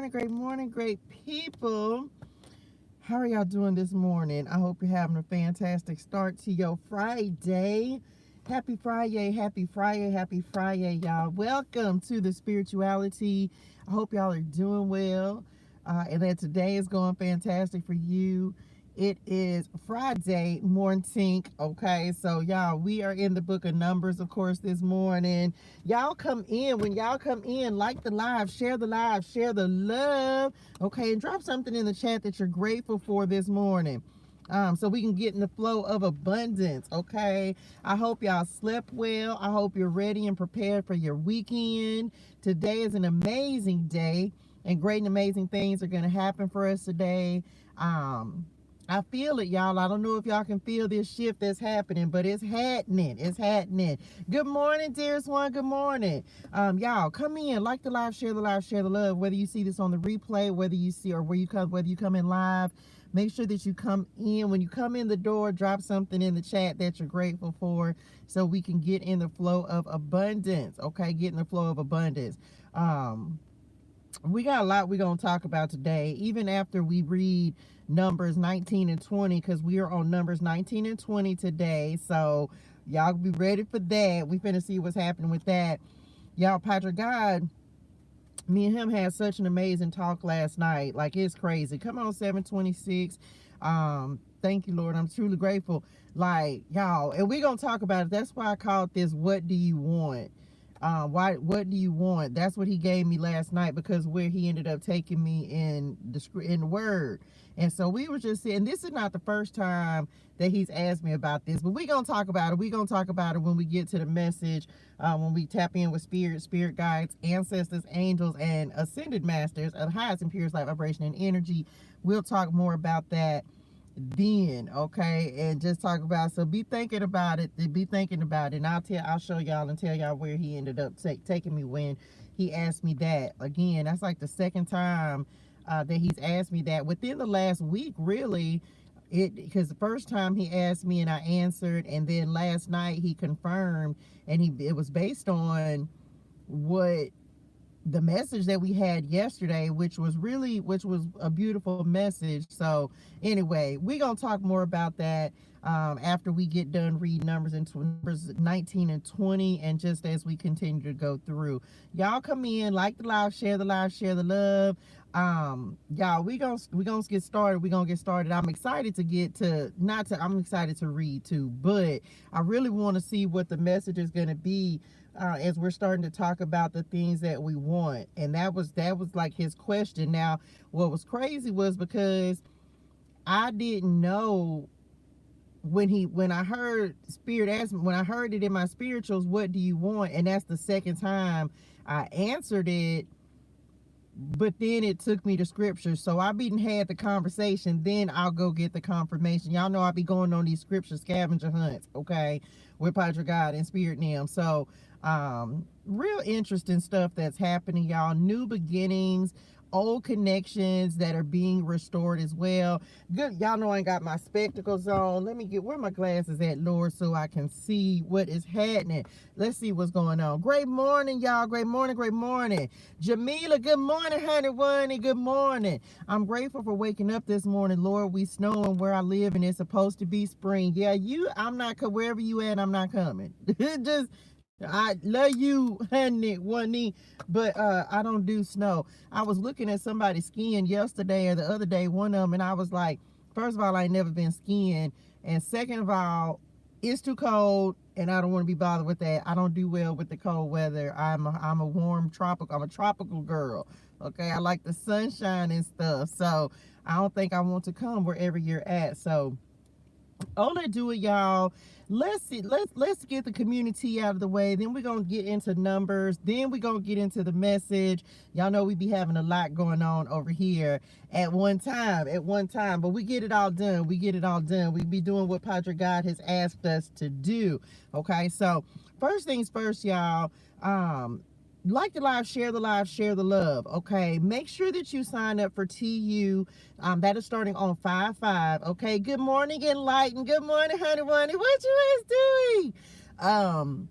great people. How are y'all doing this morning? I hope you're having a fantastic start to your Friday. Happy Friday, happy Friday, happy Friday, y'all. Welcome to the Spirituality. I hope y'all are doing well and that today is going fantastic for you. It is Friday morning, okay? So, y'all, we are in the book of Numbers, of course, this morning. Y'all come in. When y'all come in, like the live, share the love, okay? And drop something in the chat that you're grateful for this morning. So we can get in the flow of abundance, okay? I hope y'all slept well. I hope you're ready and prepared for your weekend. Today is an amazing day, and great and amazing things are going to happen for us today. I feel it, y'all. I don't know if y'all can feel this shift that's happening, but it's happening. It's happening. Good morning, dearest one. Good morning. Y'all come in, like the live, share the love. Whether you see this on the replay, whether you see or whether you come in live, make sure that you come in. When you come in the door, drop something in the chat that you're grateful for, so we can get in the flow of abundance. Okay, get in the flow of abundance. We got a lot we're going to talk about today, even after we read Numbers 19 and 20, because we are on Numbers 19 and 20 today. So y'all be ready for that. We finna see what's happening with that. Y'all, Patrick God, me and him had such an amazing talk last night. Like, it's crazy. Come on, 726. Thank you, Lord. I'm truly grateful. Like, y'all, and we're going to talk about it. That's why I called this What Do You Want? What do you want? That's what he gave me last night, because where he ended up taking me in the word. And so we were just saying, this is not the first time that he's asked me about this, but we're going to talk about it. We're going to talk about it when we get to the message, when we tap in with spirit guides, ancestors, angels, and ascended masters of the highest and purest light vibration and energy. We'll talk more about that then, okay? And just talk about, so be thinking about it, and I'll show y'all and tell y'all where he ended up taking me when he asked me that. Again, that's like the second time that he's asked me that within the last week, really. Because the first time he asked me and I answered, and then last night he confirmed, and it was based on what the message that we had yesterday, which was a beautiful message. So anyway, we're gonna talk more about that after we get done reading Numbers 19 and 20, and just as we continue to go through. Y'all come in, like the live, share the love. Y'all, we gonna get started. I'm excited I'm excited to read too, but I really want to see what the message is going to be as we're starting to talk about the things that we want. And that was like his question. Now, what was crazy was, because I didn't know when I heard Spirit ask me, when I heard it in my spirituals, what do you want? And that's the second time I answered it. But then it took me to scripture. So I had the conversation, then I'll go get the confirmation. Y'all know I be going on these scripture scavenger hunts, okay, with Padre God and Spirit Nim. So real interesting stuff that's happening, y'all. New beginnings, old connections that are being restored as well. Good. Y'all know I ain't got my spectacles on. Let me get where my glasses at, Lord, so I can see what is happening. Let's see what's going on. Great morning, y'all. Great morning. Jamila, good morning, honey bunny. Good morning. I'm grateful for waking up this morning, Lord. We snowing where I live, and it's supposed to be spring. Yeah, I'm not, wherever you at, I'm not coming. Just, I love you, honey, but I don't do snow. I was looking at somebody skiing yesterday or the other day, one of them, and I was like, first of all, I ain't never been skiing, and second of all, it's too cold, and I don't want to be bothered with that. I don't do well with the cold weather. I'm a tropical girl. Okay, I like the sunshine and stuff, so I don't think I want to come wherever you're at. So let's do it, y'all. Let's get the community out of the way. Then we're gonna get into numbers. Then we're gonna get into the message. Y'all know we be having a lot going on over here at one time. But we get it all done. We be doing what Padre God has asked us to do. Okay, so first things first, y'all. Like the live, share the love. Okay, make sure that you sign up for TU. That is starting on 5/5. Okay, good morning, Enlighten. Good morning, honey bunny. What you is doing?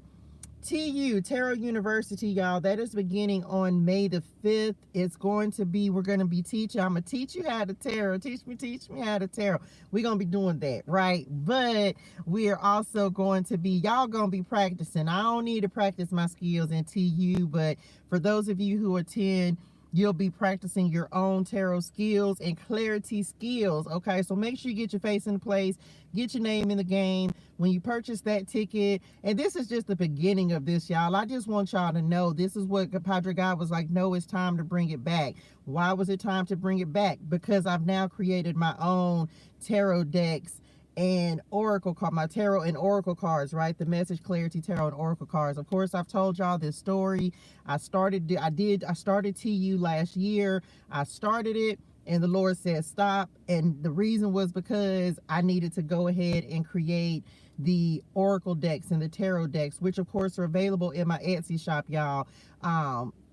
TU, Tarot University, y'all. That is beginning on May the 5th. It's going to be, we're going to be teaching. I'm going to teach you how to tarot. Teach me how to tarot. We're going to be doing that, right? But we are also going to be, y'all going to be practicing. I don't need to practice my skills in TU, but for those of you who attend, you'll be practicing your own tarot skills and clarity skills, okay? So make sure you get your face in place, get your name in the game when you purchase that ticket. And this is just the beginning of this, y'all. I just want y'all to know this is what Padre God was like, no, it's time to bring it back. Why was it time to bring it back? Because I've now created my own tarot decks and oracle card, my tarot and oracle cards, right? The Message ClariTEA Tarot and Oracle cards. Of course, I've told y'all this story. I started TU last year. I started it and the Lord said stop, and the reason was because I needed to go ahead and create the oracle decks and the tarot decks, which of course are available in my Etsy shop, y'all.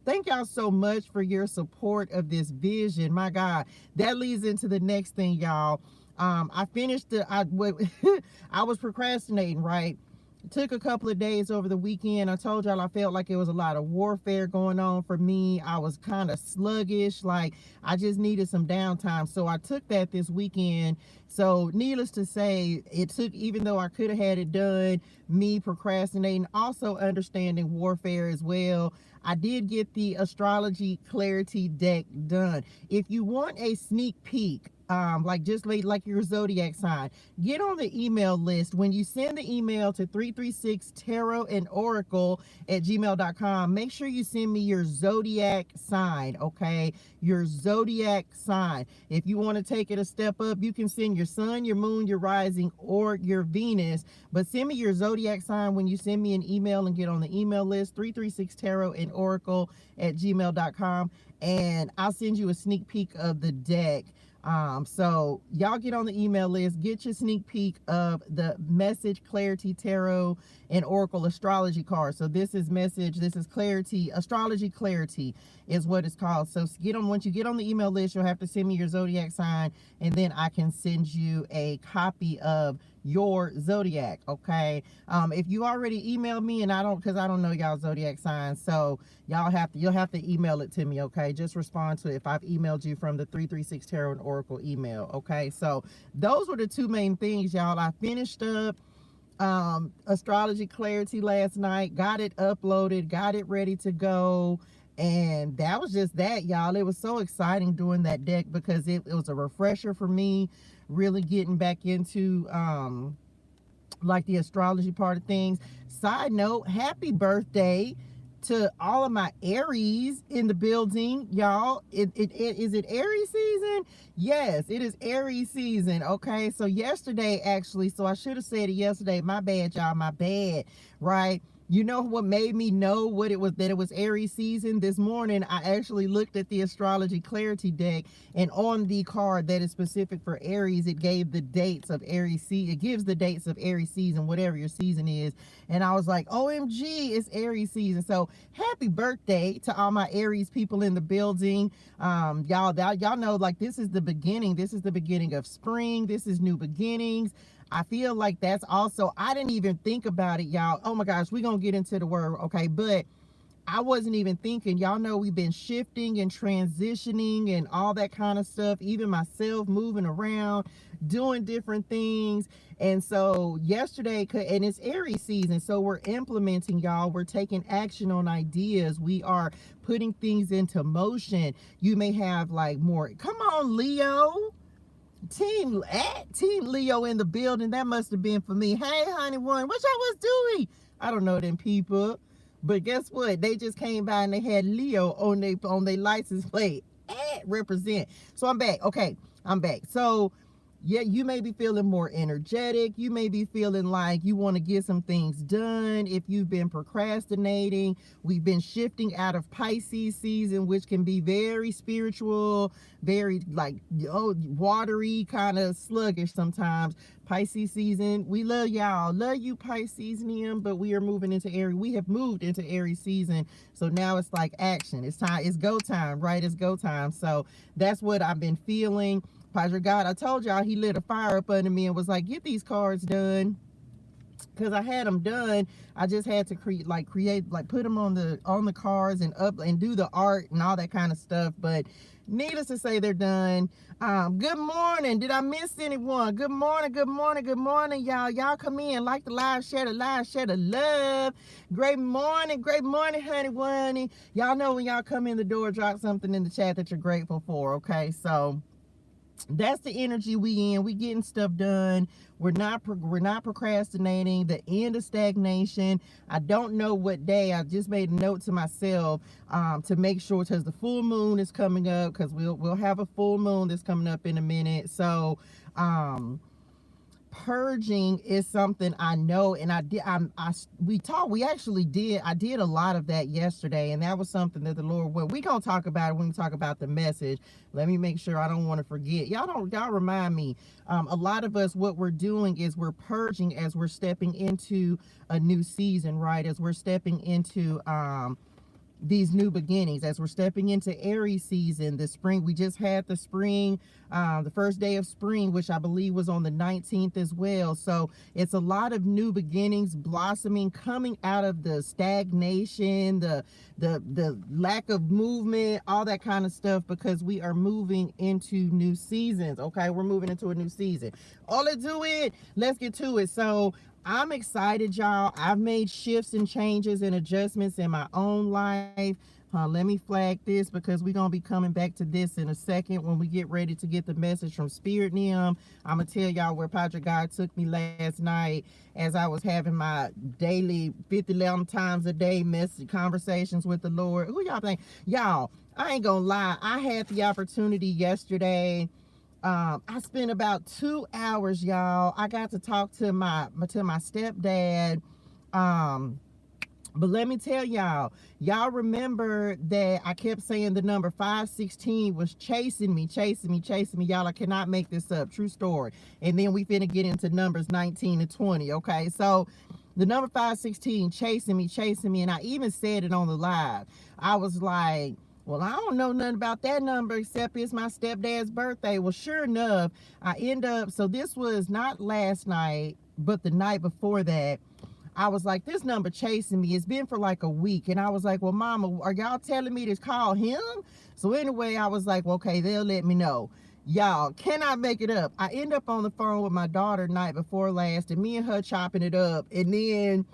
Thank y'all so much for your support of this vision. My God, that leads into the next thing, y'all. I finished I was procrastinating, right? It took a couple of days over the weekend. I told y'all I felt like it was a lot of warfare going on for me. I was kind of sluggish, like I just needed some downtime. So I took that this weekend. So needless to say, it took, even though I could have had it done, me procrastinating, also understanding warfare as well. I did get the Astrology Clarity deck done. If you want a sneak peek, like just like your zodiac sign, get on the email list. When you send the email to 336tarotandOracle@gmail.com, make sure you send me your zodiac sign, okay? Your zodiac sign. If you want to take it a step up, you can send your sun, your moon, your rising, or your Venus, but send me your zodiac sign when you send me an email and get on the email list, 336tarotandOracle@gmail.com, and I'll send you a sneak peek of the deck. So y'all get on the email list, get your sneak peek of the Message ClariTEA Tarot and Oracle astrology card. So this is Message, this is ClariTEA, Astrology ClariTEA is what it's called. So get on, once you get on the email list, you'll have to send me your zodiac sign, and then I can send you a copy of your zodiac, okay? If you already emailed me, and I don't, because I don't know y'all zodiac signs, so you'll have to email it to me, okay? Just respond to it if I've emailed you from the 336 Tarot and Oracle email, okay? So those were the two main things, y'all. I finished up Astrology ClariTEA last night, got it uploaded, got it ready to go, and that was just that, y'all. It was so exciting doing that deck because it was a refresher for me, really getting back into like the astrology part of things. Side note, happy birthday to all of my Aries in the building, y'all. Is it Aries season? Yes, it is Aries season, okay? So yesterday, actually, so I should have said it yesterday. My bad, y'all, my bad, right? You know what made me know what it was, that it was Aries season? This morning, I actually looked at the Astrology ClariTEA deck, and on the card that is specific for Aries, it gave the dates of Aries season. It gives the dates of Aries season, whatever your season is. And I was like, OMG, it's Aries season. So happy birthday to all my Aries people in the building. Y'all know, like, this is the beginning. This is the beginning of spring. This is new beginnings. I feel like that's also, I didn't even think about it, y'all. Oh my gosh, we're going to get into the word, okay? But I wasn't even thinking. Y'all know we've been shifting and transitioning and all that kind of stuff. Even myself moving around, doing different things. And so yesterday, and it's Aries season, so we're implementing, y'all. We're taking action on ideas. We are putting things into motion. You may have like more, come on, Leo. Team Leo in the building. That must have been for me. Hey, honey one, what y'all was doing? I don't know them people, but guess what? They just came by and they had Leo on their license plate. Represent. So I'm back. Okay, I'm back. So yeah, you may be feeling more energetic. You may be feeling like you want to get some things done. If you've been procrastinating, we've been shifting out of Pisces season, which can be very spiritual, very like watery, kind of sluggish sometimes. Pisces season, we love y'all. Love you, Pisces, but we are moving into Aries. We have moved into Aries season. So now it's like action. It's time. It's go time, right? It's go time. So that's what I've been feeling. Padre God, I told y'all he lit a fire up under me and was like, get these cards done. because I had them done. I just had to create, put them on the cards and up and do the art and all that kind of stuff. But needless to say, they're done. Good morning. Did I miss anyone? Good morning, good morning, good morning, y'all. Y'all come in, like the live, share the love. Great morning, honey wunny. Y'all know when y'all come in the door, drop something in the chat that you're grateful for, okay? So that's the energy we in. We getting stuff done. We're not procrastinating. The end of stagnation. I don't know what day. I just made a note to myself to make sure, because the full moon is coming up, because we'll have a full moon that's coming up in a minute. So purging is something I know, and I did a lot of that yesterday, and that was something that the Lord, well, we gonna talk about it when we talk about the message. Let me make sure I don't want to forget. Y'all remind me. A lot of us, what we're doing is we're purging as we're stepping into a new season, right? As we're stepping into these new beginnings, as we're stepping into Aries season. The spring, we just had the spring, the first day of spring, which I believe was on the 19th as well. So it's a lot of new beginnings, blossoming, coming out of the stagnation, the lack of movement, all that kind of stuff, because we are moving into new seasons. Okay, we're moving into a new season. Let's get to it. So I'm excited, y'all. I've made shifts and changes and adjustments in my own life. Let me flag this, because we're going to be coming back to this in a second when we get ready to get the message from SpiritualiTEA. I'm going to tell y'all where Padre God took me last night as I was having my daily 11 times a day message conversations with the Lord. Who y'all think? Y'all, I ain't going to lie. I had the opportunity yesterday. I spent about 2 hours, y'all. I got to talk to my stepdad. But let me tell y'all remember that I kept saying the number 516 was chasing me. Y'all, I cannot make this up. True story. And then we finna get into numbers 19 and 20. Okay. So the number 516 chasing me. And I even said it on the live. I was like, well, I don't know nothing about that number except it's my stepdad's birthday. Well, sure enough, so this was not last night, but the night before that. I was like, this number chasing me. It's been for like a week. And I was like, well, Mama, are y'all telling me to call him? So anyway, I was like, well, okay, they'll let me know. Y'all, cannot make it up. I end up on the phone with my daughter night before last, and me and her chopping it up. And then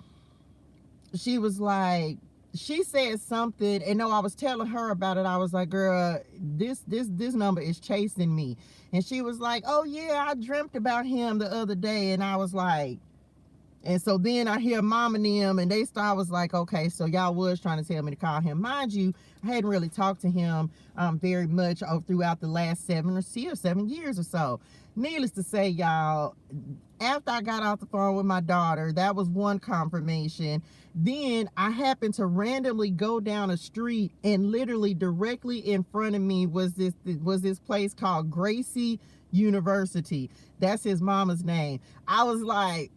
she was like, she said something, and no, I was telling her about it. I was like, girl, this number is chasing me. And she was like, oh yeah, I dreamt about him the other day. And I was like, and so then I hear Mom and them, and I was like, okay, so y'all was trying to tell me to call him. Mind you, I hadn't really talked to him very much throughout the last 7 years or so. Needless to say, y'all, after I got off the phone with my daughter, that was one confirmation. Then I happened to randomly go down a street, and literally directly in front of me was this place called Gracie University. That's his mama's name. I was like,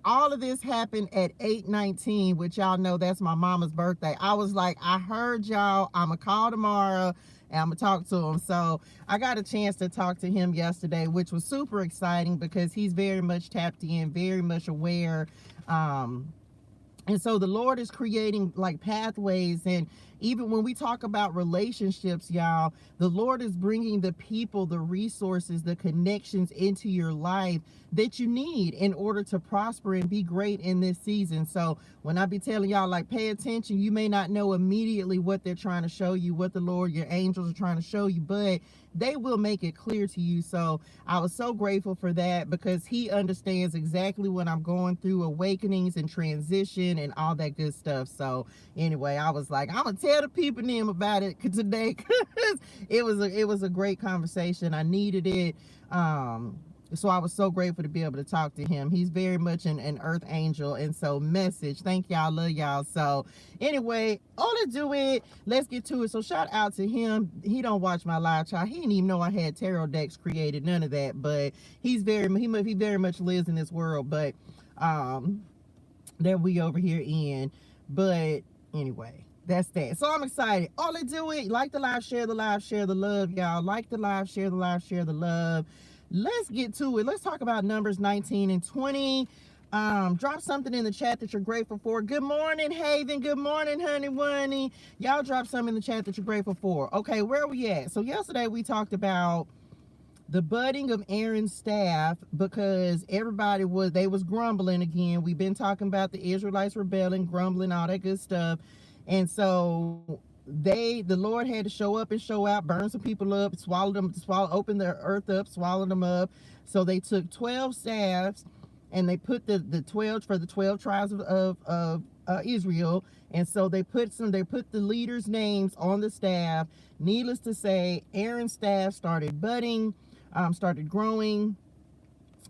all of this happened at 8:19, which y'all know that's my mama's birthday. I was like, I heard y'all. I'm going to call tomorrow and I'm going to talk to him. So I got a chance to talk to him yesterday, which was super exciting because he's very much tapped in, very much aware. And so the Lord is creating like pathways. And even when we talk about relationships, y'all, the Lord is bringing the people, the resources, the connections into your life that you need in order to prosper and be great in this season. So when I be telling y'all, like, pay attention, you may not know immediately what they're trying to show you, what the Lord, your angels are trying to show you, but they will make it clear to you. So I was so grateful for that, because he understands exactly what I'm going through, awakenings and transition and all that good stuff. So anyway, I was like, I'm gonna tell the people them about it today, because it was a great conversation. I needed it. So I was so grateful to be able to talk to him. He's very much an earth angel. And so message, thank y'all, love y'all. So anyway, let's get to it. So shout out to him. He don't watch my live chat. He didn't even know I had tarot decks created, none of that, but he very much lives in this world. But that we over here in. But anyway, that's that. So I'm excited. Like the live, share the love, y'all. Like the live, share the love. Let's get to it. Let's talk about numbers 19 and 20. Drop something in the chat that you're grateful for. Good morning, Haven. Good morning, honey bunny. Y'all drop something in the chat that you're grateful for. Okay, where are we at? So yesterday we talked about the budding of Aaron's staff, because everybody was grumbling again. We've been talking about the Israelites rebelling, grumbling, all that good stuff. And so the Lord had to show up and show out, burn some people up, open the earth up, swallow them up. So they took 12 staffs and they put the 12 for the 12 tribes of Israel. And so they put the leaders' names on the staff. Needless to say, Aaron's staff started budding, started growing.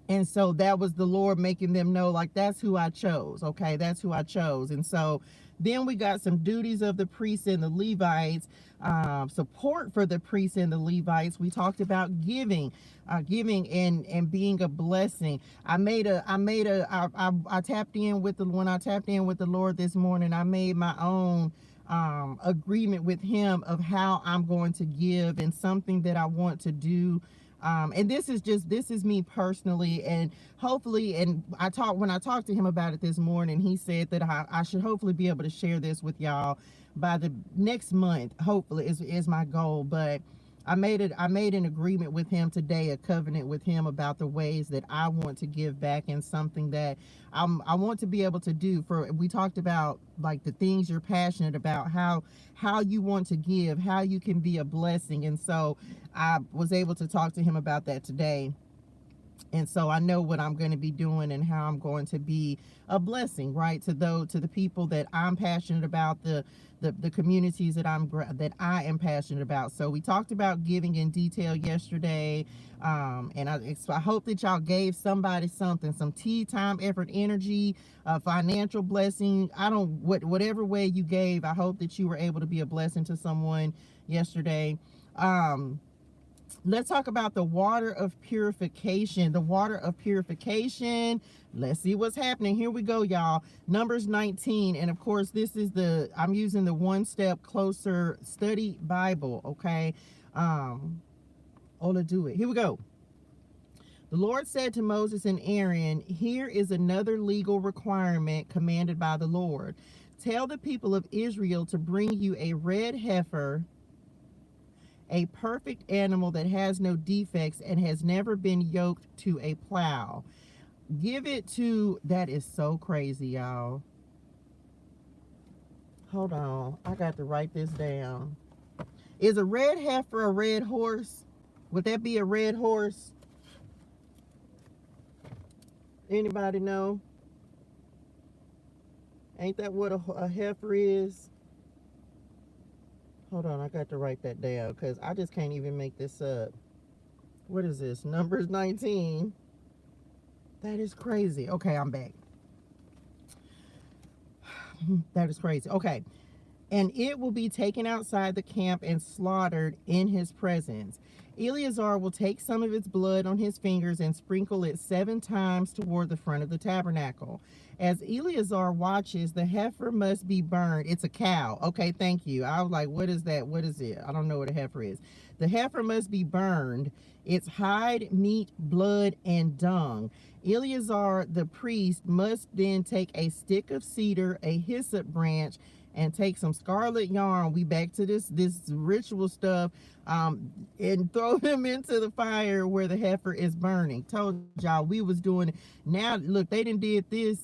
And so that was the Lord making them know, like, that's who I chose. Okay, that's who I chose. And so then we got some duties of the priests and the Levites, support for the priests and the Levites. We talked about giving and being a blessing. I tapped in with when I tapped in with the Lord this morning, I made my own agreement with him of how I'm going to give and something that I want to do. And this is me personally, and hopefully, and when I talked to him about it this morning, he said that I should hopefully be able to share this with y'all by the next month, hopefully is my goal. But I made an agreement with him today, a covenant with him about the ways that I want to give back, and something that I want to be able to do. We talked about, like, the things you're passionate about, how you want to give, how you can be a blessing. And so I was able to talk to him about that today. And so I know what I'm going to be doing and how I'm going to be a blessing, right, to the people that I'm passionate about, the communities that I am passionate about. So we talked about giving in detail yesterday, and I hope that y'all gave somebody something, some tea, time, effort, energy, financial blessing. Whatever way you gave, I hope that you were able to be a blessing to someone yesterday. Let's talk about the water of purification. The water of purification. Let's see what's happening. Here we go, y'all. Numbers 19. And of course, I'm using the One Step Closer Study Bible, okay? Let's do it. Here we go. The Lord said to Moses and Aaron, here is another legal requirement commanded by the Lord. Tell the people of Israel to bring you a red heifer, a perfect animal that has no defects and has never been yoked to a plow. Give it to, that is so crazy, y'all. Hold on, I got to write this down. Is a red heifer a red horse? Would that be a red horse? Anybody know? Ain't that what a heifer is? Hold on, I got to write that down because I just can't even make this up. What is this? Numbers 19. That is crazy. Okay, I'm back. That is crazy. Okay. And it will be taken outside the camp and slaughtered in his presence. Eleazar will take some of its blood on his fingers and sprinkle it 7 times toward the front of the tabernacle. As Eleazar watches, the heifer must be burned. It's a cow. Okay, thank you. I was like, what is that? What is it? I don't know what a heifer is. The heifer must be burned. Its hide, meat, blood, and dung. Eleazar, the priest, must then take a stick of cedar, a hyssop branch, and take some scarlet yarn. We back to this ritual stuff, and throw them into the fire where the heifer is burning. Told y'all we was doing it. Now look, they done did this.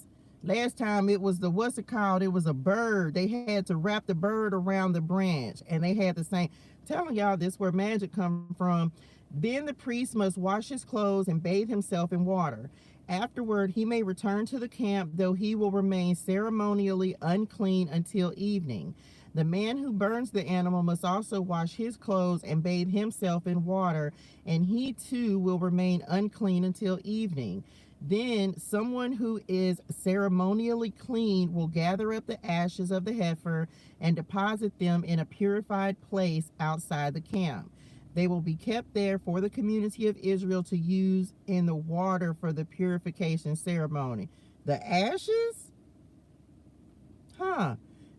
Last time it was what's it called? It was a bird. They had to wrap the bird around the branch, and they had the same. Telling y'all this where magic come from. Then the priest must wash his clothes and bathe himself in water. Afterward, he may return to the camp, though he will remain ceremonially unclean until evening. The man who burns the animal must also wash his clothes and bathe himself in water, and he too will remain unclean until evening. Then someone who is ceremonially clean will gather up the ashes of the heifer and deposit them in a purified place outside the camp. They will be kept there for the community of Israel to use in the water for the purification ceremony. The ashes?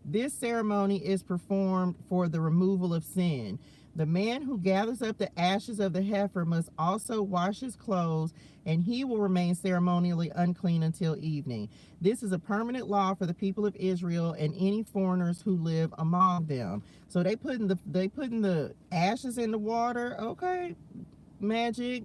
This ceremony is performed for the removal of sin. The man who gathers up the ashes of the heifer must also wash his clothes, and he will remain ceremonially unclean until evening. This is a permanent law for the people of Israel and any foreigners who live among them. So they putting the ashes in the water. Okay, magic.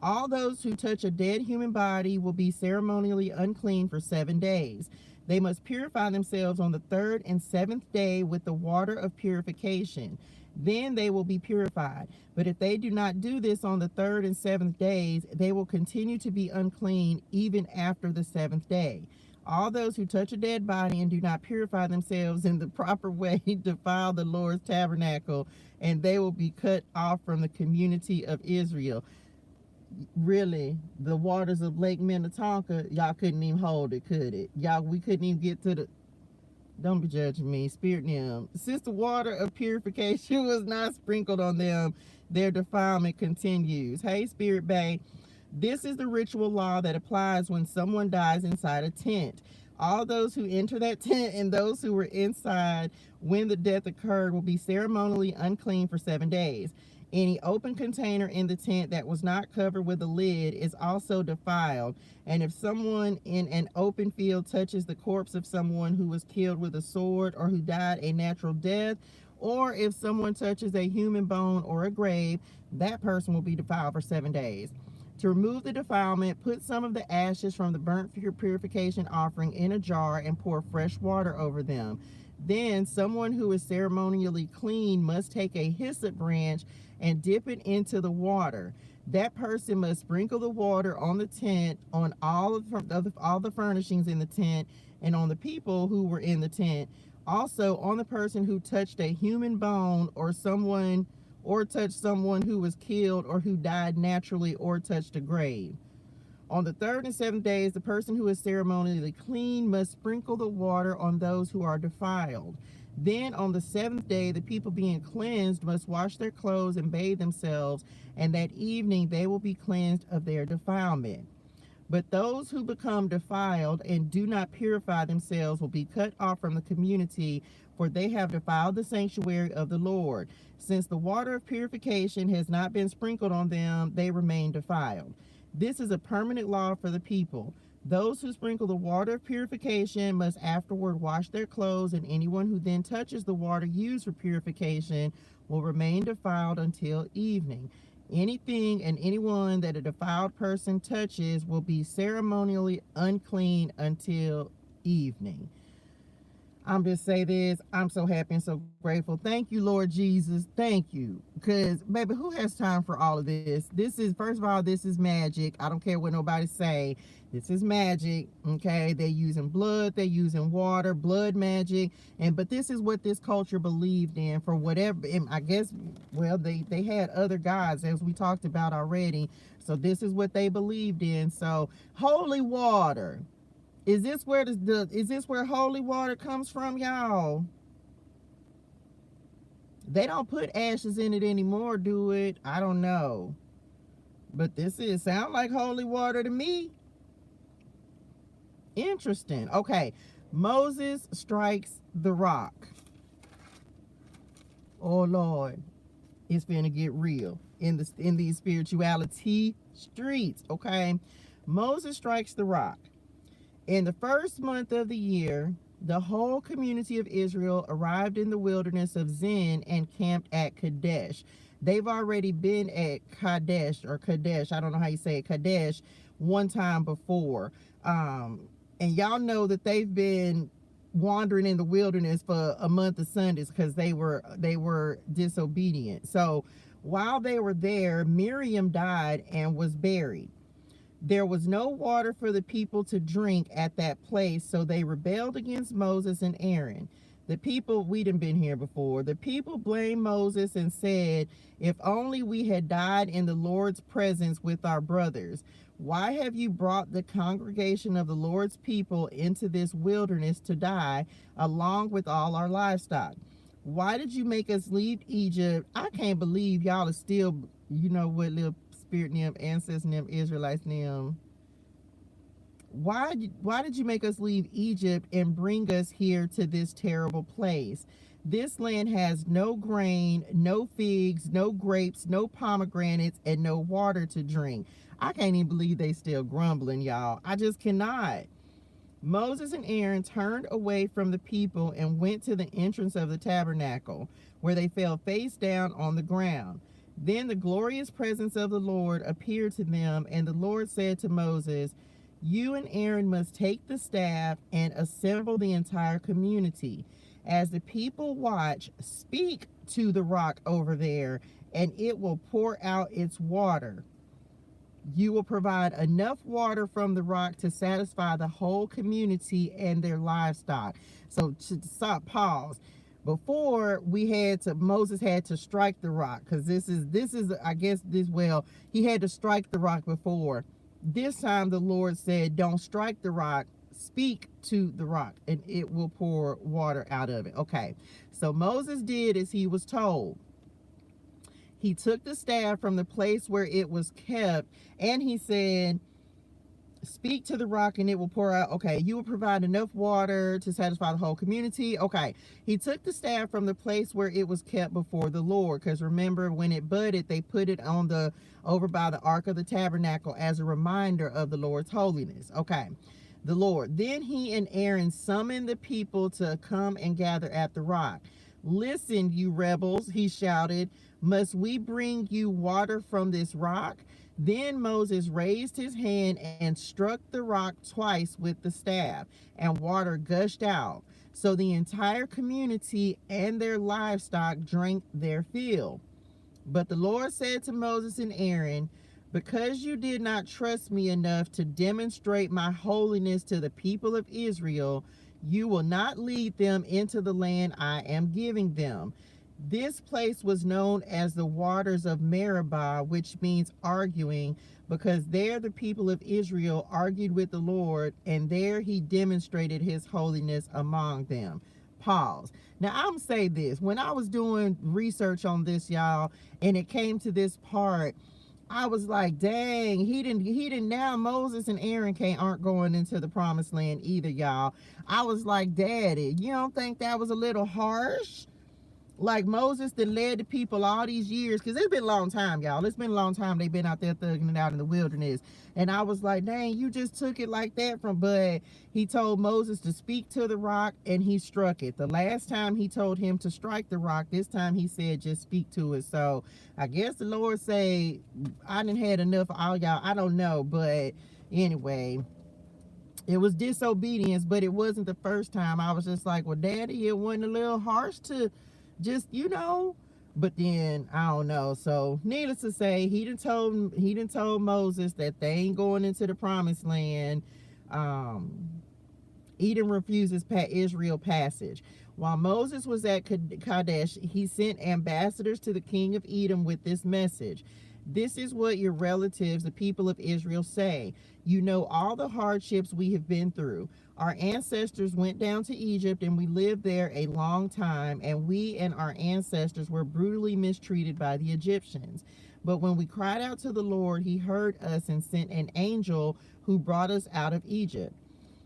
All those who touch a dead human body will be ceremonially unclean for 7 days. They must purify themselves on the 3rd and 7th day with the water of purification. Then they will be purified. But if they do not do this on the 3rd and 7th days, they will continue to be unclean even after the 7th day. All those who touch a dead body and do not purify themselves in the proper way defile the Lord's tabernacle, and they will be cut off from the community of Israel. Really, the waters of Lake Minnetonka, y'all couldn't even hold it, could it? Y'all, we couldn't even get to the, don't be judging me, Spirit Nim. Since the water of purification was not sprinkled on them, their defilement continues. Hey, Spirit Bay, this is the ritual law that applies when someone dies inside a tent. All those who enter that tent and those who were inside when the death occurred will be ceremonially unclean for 7 days. Any open container in the tent that was not covered with a lid is also defiled. And if someone in an open field touches the corpse of someone who was killed with a sword or who died a natural death, or if someone touches a human bone or a grave, that person will be defiled for 7 days. To remove the defilement, put some of the ashes from the burnt purification offering in a jar and pour fresh water over them. Then someone who is ceremonially clean must take a hyssop branch and dip it into the water. That person must sprinkle the water on the tent, on all the furnishings in the tent, and on the people who were in the tent. Also on the person who touched a human bone or touched someone who was killed or who died naturally or touched a grave. On the 3rd and 7th days, the person who is ceremonially clean must sprinkle the water on those who are defiled. Then on the 7th day, the people being cleansed must wash their clothes and bathe themselves, and that evening they will be cleansed of their defilement. But those who become defiled and do not purify themselves will be cut off from the community, for they have defiled the sanctuary of the Lord. Since the water of purification has not been sprinkled on them, they remain defiled. This is a permanent law for the people. Those who sprinkle the water of purification must afterward wash their clothes, and anyone who then touches the water used for purification will remain defiled until evening. Anything and anyone that a defiled person touches will be ceremonially unclean until evening. I'm just say this, I'm so happy and so grateful. Thank you, Lord Jesus. Thank you. Because, baby, who has time for all of this? This is, first of all, this is magic. I don't care what nobody say. This is magic, okay? They're using blood, they're using water, blood magic. But this is what this culture believed in for whatever, and I guess, well, they had other gods, as we talked about already. So this is what they believed in. So, holy water. Is this where is this where holy water comes from, y'all? They don't put ashes in it anymore, do it? I don't know. But this is sound like holy water to me. Interesting. Okay. Moses strikes the rock. Oh Lord. It's finna get real in these spirituality streets, okay? Moses strikes the rock. In the first month of the year, the whole community of Israel arrived in the wilderness of Zin and camped at Kadesh. They've already been at Kadesh, I don't know how you say it, Kadesh, one time before. And y'all know that they've been wandering in the wilderness for a month of Sundays because they were disobedient. So while they were there, Miriam died and was buried. There was no water for the people to drink at that place, so they rebelled against Moses and Aaron. The people, we done been here before, the people blamed Moses and said, "If only we had died in the Lord's presence with our brothers. Why have you brought the congregation of the Lord's people into this wilderness to die, along with all our livestock? Why did you make us leave Egypt?" I can't believe y'all are still, you know what, little Spirit them, ancestors them, Israelites them. Why did you make us leave Egypt and bring us here to this terrible place? This land has no grain, no figs, no grapes, no pomegranates, and no water to drink. I can't even believe they still grumbling, y'all. I just cannot. Moses and Aaron turned away from the people and went to the entrance of the tabernacle, where they fell face down on the ground. Then the glorious presence of the Lord appeared to them, and the Lord said to Moses, "You and Aaron must take the staff and assemble the entire community. As the people watch, speak to the rock over there, and it will pour out its water. You will provide enough water from the rock to satisfy the whole community and their livestock." So to stop, pause. Before Moses had to strike the rock, because this is I guess he had to strike the rock before. This time the Lord said, don't strike the rock, speak to the rock, and it will pour water out of it. Okay, so Moses did as he was told. He took the staff from the place where it was kept, and he said, speak to the rock and it will pour out. Okay, you will provide enough water to satisfy the whole community. Okay, he took the staff from the place where it was kept before the Lord, because remember, when it budded, they put it on over by the ark of the tabernacle as a reminder of the Lord's holiness. Okay, the Lord. Then he and Aaron summoned the people to come and gather at the rock. "Listen, you rebels," he shouted. "Must we bring you water from this rock?" Then Moses raised his hand and struck the rock twice with the staff, and water gushed out. So the entire community and their livestock drank their fill. But the Lord said to Moses and Aaron, "Because you did not trust me enough to demonstrate my holiness to the people of Israel, you will not lead them into the land I am giving them." This place was known as the waters of Meribah, which means arguing, because there the people of Israel argued with the Lord, and there he demonstrated his holiness among them. Pause. Now, I'm say this. When I was doing research on this, y'all, and it came to this part, I was like, dang, he didn't now Moses and Aaron aren't going into the promised land either, y'all. I was like, Daddy, you don't think that was a little harsh? Like, Moses that led the people all these years, because it's been a long time, y'all. It's been a long time they've been out there thugging it out in the wilderness. And I was like, dang, you just took it like that but he told Moses to speak to the rock, and he struck it. The last time he told him to strike the rock, this time he said just speak to it. So I guess the Lord say, I done had enough of all y'all. I don't know, but anyway, it was disobedience, but it wasn't the first time. I was just like, well, Daddy, it wasn't a little harsh to just, but then I don't know. So needless to say, he done told Moses that they ain't going into the promised land. Edom refuses Israel passage. While Moses was at Kadesh, he sent ambassadors to the king of Edom with this message: "This is what your relatives, the people of Israel, say. You know all the hardships we have been through. Our ancestors went down to Egypt, and we lived there a long time, and we and our ancestors were brutally mistreated by the Egyptians. But when we cried out to the Lord, he heard us and sent an angel who brought us out of Egypt.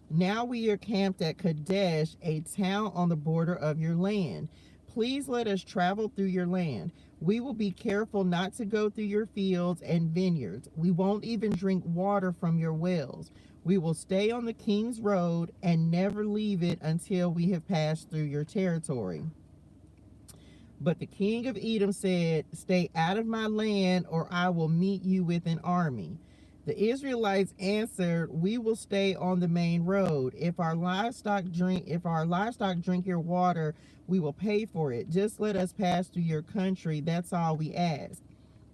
Now we are camped at Kadesh, a town on the border of your land. Please let us travel through your land. We will be careful not to go through your fields and vineyards. We won't even drink water from your wells. We will stay on the king's road and never leave it until we have passed through your territory." But the king of Edom said, "Stay out of my land, or I will meet you with an army." The Israelites answered, "We will stay on the main road. If our livestock drink your water, we will pay for it. Just let us pass through your country. That's all we ask."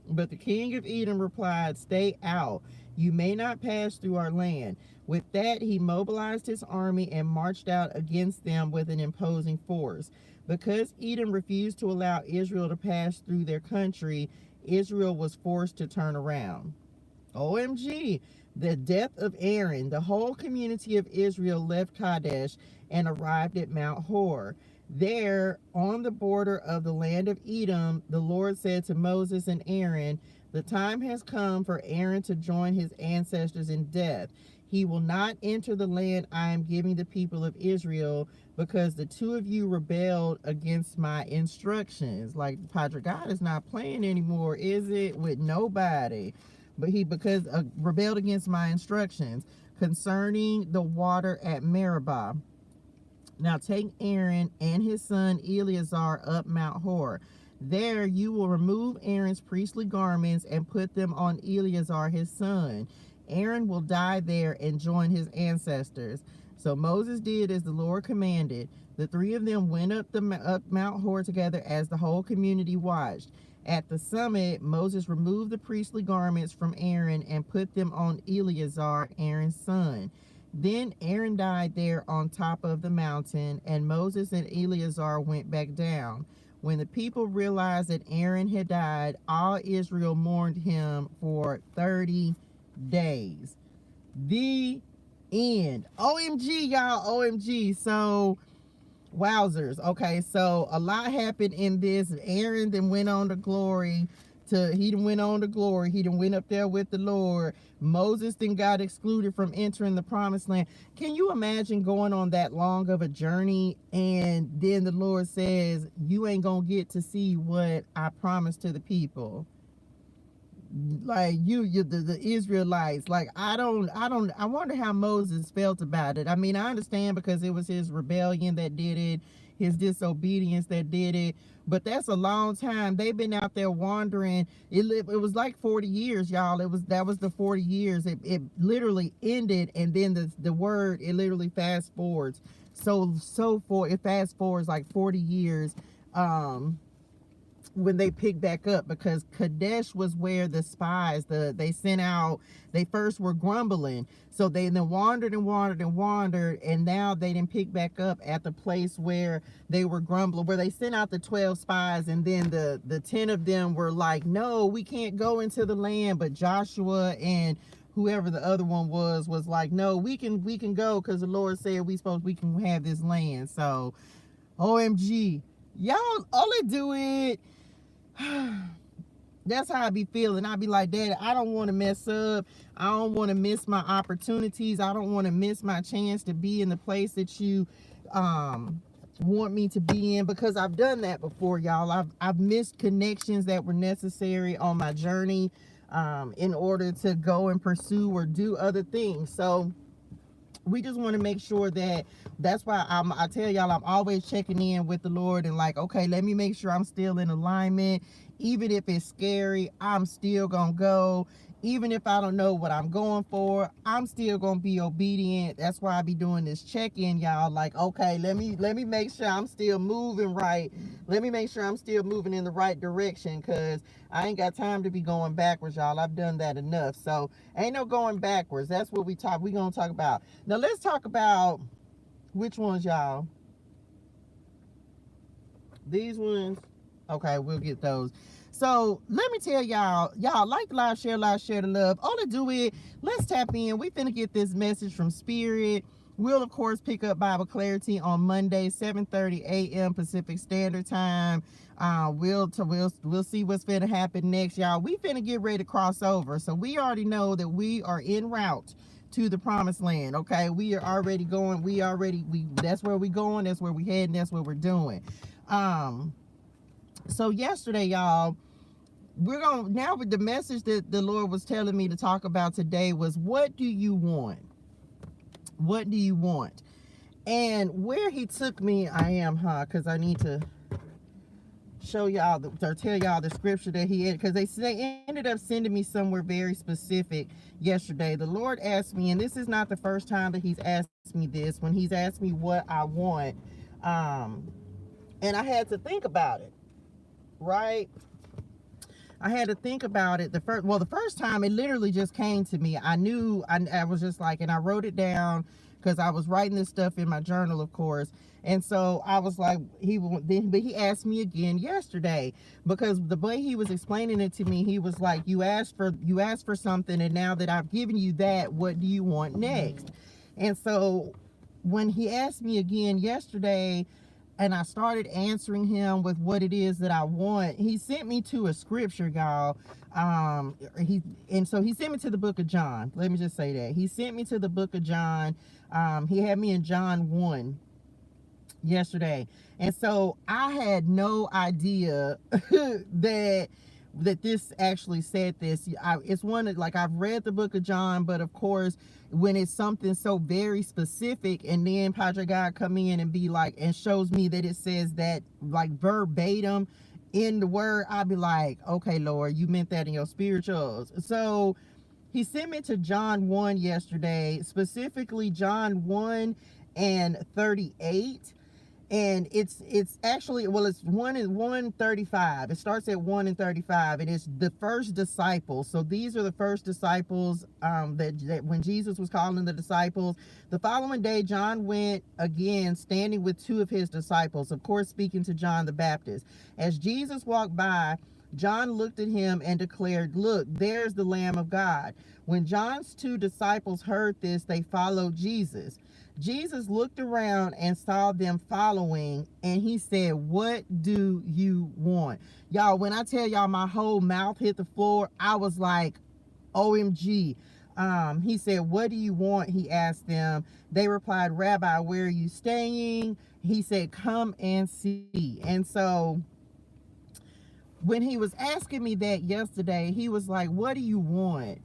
But the king of Edom replied, "Stay out. You may not pass through our land." With that, he mobilized his army and marched out against them with an imposing force. Because Edom refused to allow Israel to pass through their country, Israel was forced to turn around. OMG, the death of Aaron. The whole community of Israel left Kadesh and arrived at Mount Hor. There, on the border of the land of Edom, the Lord said to Moses and Aaron, "The time has come for Aaron to join his ancestors in death. He will not enter the land I am giving the people of Israel, because the two of you rebelled against my instructions. Like, Padre, God is not playing anymore, is it? With nobody. But he, because rebelled against my instructions concerning the water at Meribah. Now take Aaron and his son Eleazar up Mount Hor. There you will remove Aaron's priestly garments and put them on Eleazar his son. Aaron will die there and join his ancestors. So Moses did as the Lord commanded. The three of them went up Mount Hor together as the whole community watched. At the summit, Moses removed the priestly garments from Aaron and put them on Eleazar, Aaron's son. Then Aaron died there on top of the mountain, and Moses and Eleazar went back down. When the people realized that Aaron had died, all Israel mourned him for 30 days. The end. OMG, y'all. OMG. So, wowzers. Okay, so a lot happened in this. Aaron then went on to glory. He done went on to glory. He done went up there with the Lord. Moses then got excluded from entering the promised land. Can you imagine going on that long of a journey, and then the Lord says, you ain't gonna get to see what I promised to the people? Like, the Israelites. Like, I wonder how Moses felt about it. I mean, I understand, because it was his rebellion that did it, his disobedience that did it, but that's a long time. They've been out there wandering. It was like 40 years, y'all. That was the 40 years. It literally ended, and then the word, it literally fast forwards. It fast forwards like 40 years when they pick back up, because Kadesh was where the spies, they sent out, they first were grumbling, so they then wandered, and now they didn't pick back up at the place where they were grumbling, where they sent out the 12 spies, and then the 10 of them were like, no, we can't go into the land. But Joshua and whoever the other one was like, no, we can go, because the Lord said we can have this land. So OMG, y'all, all they do it. That's how I be feeling. I be like, Daddy, I don't want to mess up. I don't want to miss my opportunities. I don't want to miss my chance to be in the place that you want me to be in, because I've done that before, y'all. I've missed connections that were necessary on my journey in order to go and pursue or do other things. So we just want to make sure that's why I tell y'all, I'm always checking in with the Lord, and like, okay, let me make sure I'm still in alignment. Even if it's scary, I'm still gonna go. Even if I don't know what I'm going for, I'm still gonna be obedient. That's why I be doing this check-in, y'all. Like, okay, let me make sure I'm still moving right. Let me make sure I'm still moving in the right direction, because I ain't got time to be going backwards, y'all. I've done that enough. So ain't no going backwards. That's what we gonna talk about. Now let's talk about which ones, y'all. These ones. Okay, we'll get those. So let me tell y'all, like the live, share the love. All to do it, let's tap in. We finna get this message from Spirit. We'll, of course, pick up Bible Clarity on Monday, 7:30 a.m. Pacific Standard Time. We'll see what's finna happen next, y'all. We finna get ready to cross over. So we already know that we are en route to the promised land. Okay, we are already going. That's where we going. That's where we heading. That's what we're doing. So yesterday, y'all, now with the message that the Lord was telling me to talk about today was, what do you want? What do you want? And where he took me, because I need to show y'all, or tell y'all the scripture that he had, because they ended up sending me somewhere very specific yesterday. The Lord asked me, and this is not the first time that he's asked me this, when he's asked me what I want, and I had to think about it, right? I had to think about it. The first time it literally just came to me. I knew, I was just like, and I wrote it down, because I was writing this stuff in my journal, of course. And so I was like, but he asked me again yesterday, because the way he was explaining it to me, he was like, you asked for something, and now that I've given you that, what do you want next? And so when he asked me again yesterday, I started answering him with what it is that I want. He sent me to a scripture, y'all. So he sent me to the book of John. Let me just say that. He sent me to the book of John. He had me in John 1 yesterday. And so I had no idea that this actually said this. It's one that, like, I've read the book of John, but of course, when it's something so very specific, and then Padre God come in and be like, and shows me that it says that like verbatim in the word, I'll be like, okay, Lord, you meant that in your spirituals. So he sent me to John 1 yesterday, specifically John 1 and 38. And it's actually, well, it's 1:35. It starts at 1:35, and it's the first disciples. So these are the first disciples that when Jesus was calling the disciples. The following day, John went again, standing with two of his disciples, of course speaking to John the Baptist. As Jesus walked by, John looked at him and declared, "Look, there's the Lamb of God." When John's two disciples heard this, they followed Jesus. Jesus looked around and saw them following, and he said, "What do you want?" Y'all, when I tell y'all my whole mouth hit the floor, I was like, OMG. He said, "What do you want?" He asked them. They replied, "Rabbi, where are you staying?" He said, "Come and see." And so when he was asking me that yesterday, he was like, "What do you want?"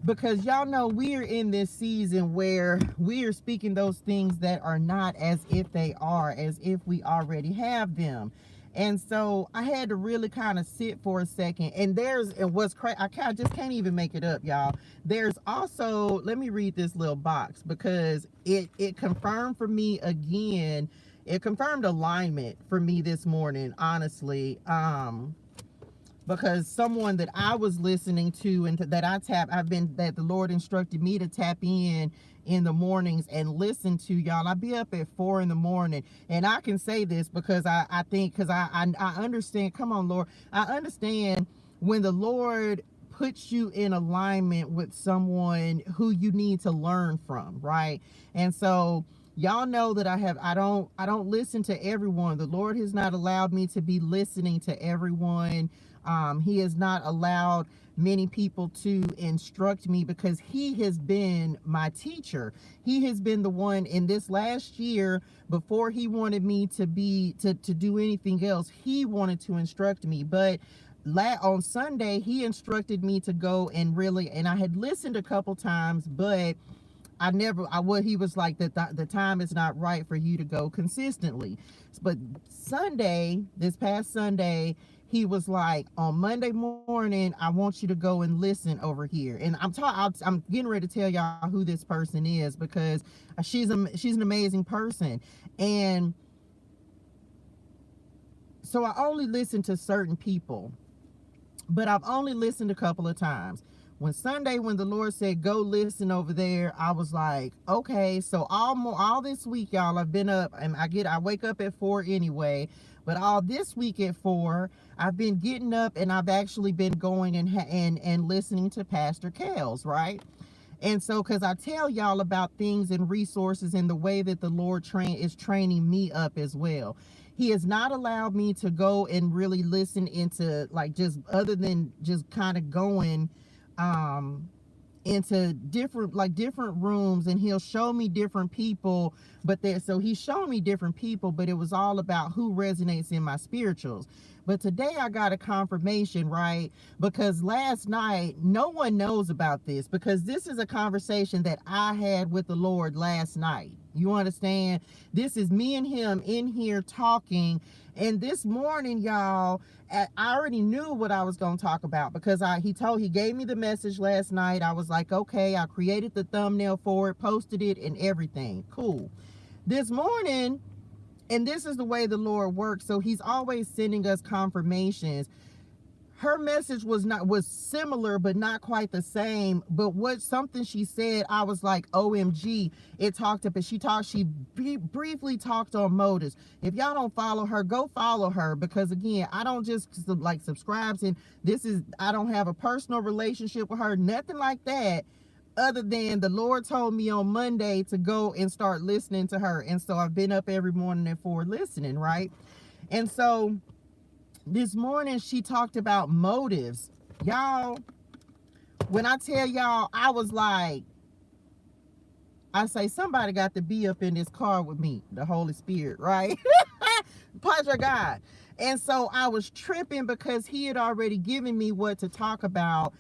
Because y'all know we are in this season where we are speaking those things that are not as if they are, as if we already have them. And so I had to really kind of sit for a second. And what's crazy, I just can't even make it up, y'all. There's also, let me read this little box, because it confirmed for me again. It confirmed alignment for me this morning, honestly. Because someone that I was listening to and that the Lord instructed me to tap in the mornings and listen to, y'all. I be up at 4 in the morning, and I can say this because I think, because I understand. Come on, Lord. I understand when the Lord puts you in alignment with someone who you need to learn from, right? And so y'all know that I don't listen to everyone. The Lord has not allowed me to be listening to everyone. He has not allowed many people to instruct me, because he has been my teacher. He has been the one in this last year, before he wanted me to do anything else. He wanted to instruct me. But on Sunday, he instructed me to go and I had listened a couple times, but he was like, the time is not right for you to go consistently. But this past Sunday, he was like, on Monday morning, I want you to go and listen over here. And I'm getting ready to tell y'all who this person is, because she's an amazing person. And so I only listen to certain people, but I've only listened a couple of times. When the Lord said, "Go listen over there," I was like, okay. So all this week, y'all, I've been up, and I wake up at 4 anyway, but all this week at 4, I've been getting up, and I've actually been going and listening to Pastor Kels, right? And so, because I tell y'all about things and resources and the way that the Lord is training me up as well. He has not allowed me to go and really listen into, like, just other than just kind of going into different rooms, and he'll show me different people. So he showed me different people, but it was all about who resonates in my spirituals. But today I got a confirmation, right? Because last night, no one knows about this, because this is a conversation that I had with the Lord last night. You understand? This is me and him in here talking. And this morning, y'all, I already knew what I was going to talk about, because he gave me the message last night. I was like, okay, I created the thumbnail for it, posted it, and everything. Cool. This morning, and this is the way the Lord works, so he's always sending us confirmations. Her message was similar, but not quite the same. But something she said, I was like, OMG. She briefly talked on motives. If y'all don't follow her, go follow her, because again, I don't just subscribe, and I don't have a personal relationship with her, nothing like that. other than the Lord told me on Monday to go and start listening to her. And so I've been up every morning at 4 listening, right? And so this morning she talked about motives. Y'all, when I tell y'all, I was like, I say, somebody got to be up in this car with me, the Holy Spirit, right? Pleasure God. And so I was tripping because he had already given me what to talk about.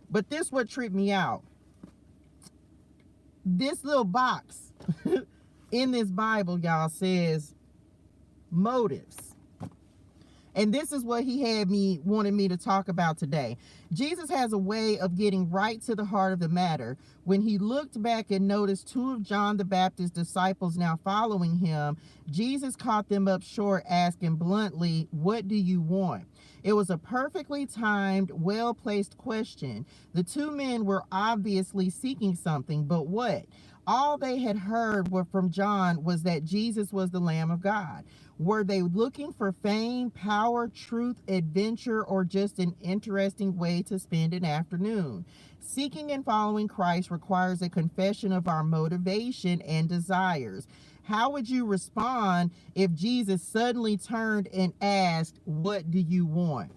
But this what tripped me out. This little box in this Bible, y'all, says motives. And this is what he wanted me to talk about today. Jesus has a way of getting right to the heart of the matter. When he looked back and noticed 2 of John the Baptist's disciples now following him, Jesus caught them up short, asking bluntly, "What do you want?" It was a perfectly timed, well-placed question. The 2 men were obviously seeking something, but what? All they had heard from John was that Jesus was the Lamb of God. Were they looking for fame, power, truth, adventure, or just an interesting way to spend an afternoon? Seeking and following Christ requires a confession of our motivation and desires. How would you respond if Jesus suddenly turned and asked, "What do you want?"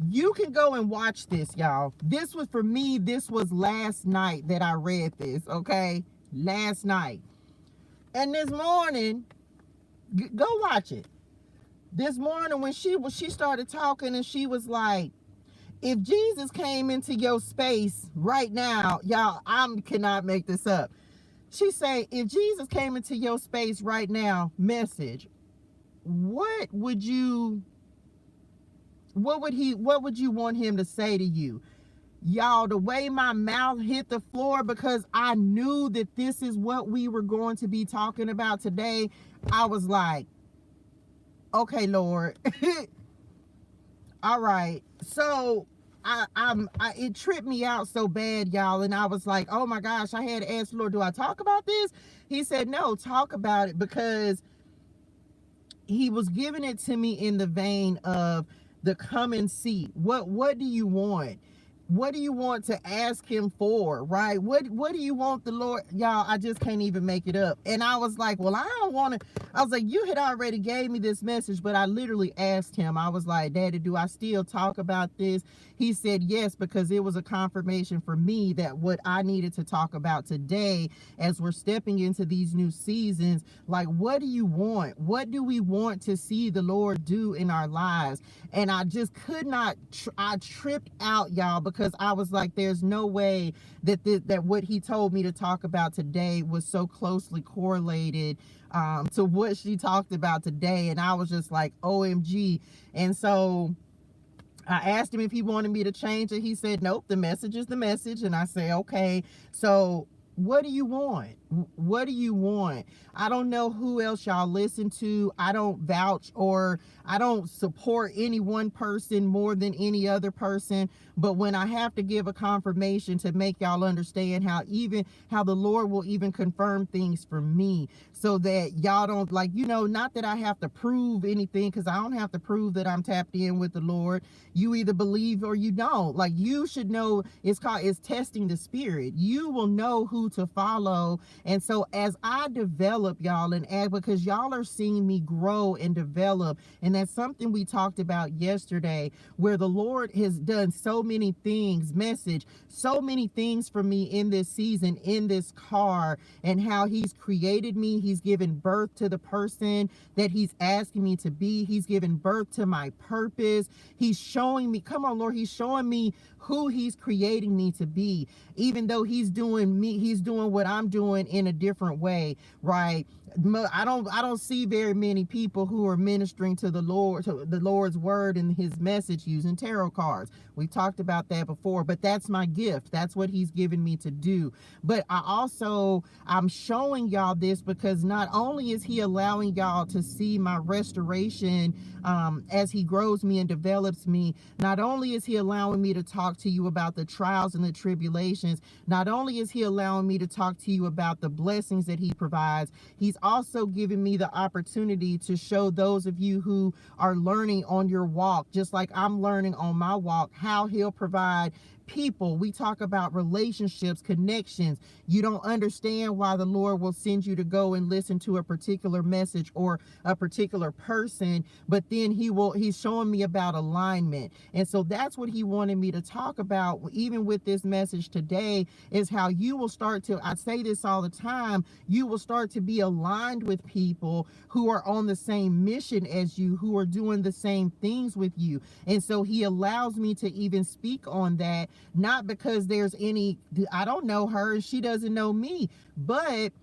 You can go and watch this, y'all. This was, for me, this was last night that I read this, okay? Last night. And this morning, go watch it. This morning when she started talking and she was like, if Jesus came into your space right now, y'all, I cannot make this up. She say, if Jesus came into your space right now, message, what would you want him to say to you? Y'all, the way my mouth hit the floor, because I knew that this is what we were going to be talking about today, I was like, okay, Lord. All right. So it tripped me out so bad, y'all. And I was like, oh my gosh, I had to ask the Lord, do I talk about this? He said, no, talk about it, because he was giving it to me in the vein of the come and see. What do you want? What do you want to ask him for, right? What do you want the Lord? Y'all, I just can't even make it up. And I was like, well, I don't want to. I was like, you had already gave me this message, but I literally asked him. I was like, Daddy, do I still talk about this? He said yes, because it was a confirmation for me that what I needed to talk about today as we're stepping into these new seasons, like, what do you want? What do we want to see the Lord do in our lives? And I just could not, I tripped out, y'all, because I was like, there's no way that that what he told me to talk about today was so closely correlated to what she talked about today. And I was just like, OMG. And so I asked him if he wanted me to change it. He said, nope, the message is the message. And I say, okay, so what do you want? What do you want? I don't know who else y'all listen to. I don't vouch or I don't support any one person more than any other person. But when I have to give a confirmation to make y'all understand how the Lord will even confirm things for me, so that y'all don't, like, you know, not that I have to prove anything, because I don't have to prove that I'm tapped in with the Lord. You either believe or you don't. Like, you should know, it's testing the spirit. You will know who to follow. And so as I develop, y'all, and add, because y'all are seeing me grow and develop, and that's something we talked about yesterday, where the Lord has done so many things, so many things for me in this season, in this car, and how he's created me. He's given birth to the person that he's asking me to be. He's given birth to my purpose. He's showing me, come on, Lord, he's showing me who he's creating me to be, even though he's doing what I'm doing in a different way, right? I don't see very many people who are ministering to the Lord's word and his message using tarot cards. We talked about that before, but that's my gift. That's what he's given me to do. But I'm showing y'all this because not only is he allowing y'all to see my restoration as he grows me and develops me, not only is he allowing me to talk to you about the trials and the tribulations, not only is he allowing me to talk to you about the blessings that he provides, he's also giving me the opportunity to show those of you who are learning on your walk, just like I'm learning on my walk, how he'll provide people. We talk about relationships, connections. You don't understand why the Lord will send you to go and listen to a particular message or a particular person, but then he's showing me about alignment. And so that's what he wanted me to talk about, even with this message today, is how you will start to, I say this all the time, you will start to be aligned with people who are on the same mission as you, who are doing the same things with you. And so he allows me to even speak on that, not because there's any, I don't know her, she doesn't know me, but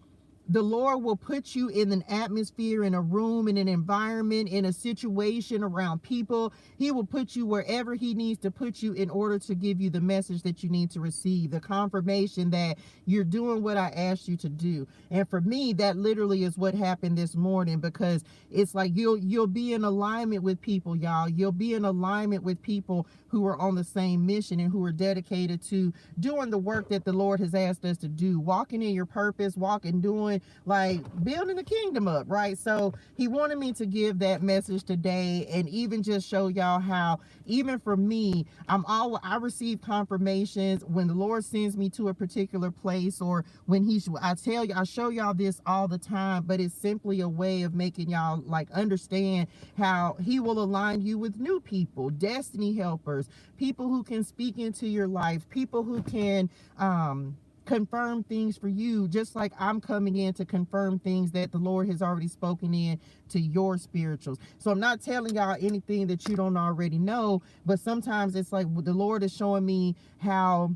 the Lord will put you in an atmosphere, in a room, in an environment, in a situation, around people. He will put you wherever he needs to put you in order to give you the message that you need to receive, the confirmation that you're doing what I asked you to do. And for me, that literally is what happened this morning, because it's like you'll be in alignment with people, y'all. You'll be in alignment with people who are on the same mission and who are dedicated to doing the work that the Lord has asked us to do, walking in your purpose, doing, like, building the kingdom up, right? So he wanted me to give that message today, and even just show y'all how, even for me, I receive confirmations when the Lord sends me to a particular place, or when I show y'all this all the time, but it's simply a way of making y'all like understand how he will align you with new people, destiny helpers, people who can speak into your life, people who can confirm things for you, just like I'm coming in to confirm things that the Lord has already spoken in to your spirituals. So I'm not telling y'all anything that you don't already know, but sometimes it's like the Lord is showing me how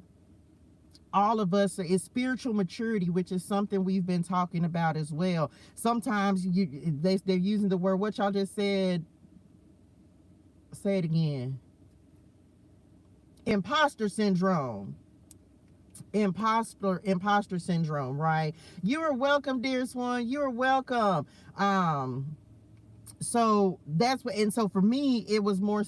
all of us is spiritual maturity, which is something we've been talking about as well. Sometimes they're using the word, what y'all just said, say it again, imposter syndrome. Imposter syndrome, right? You are welcome, dear Swan. You are welcome. So that's what, and so for me, it's more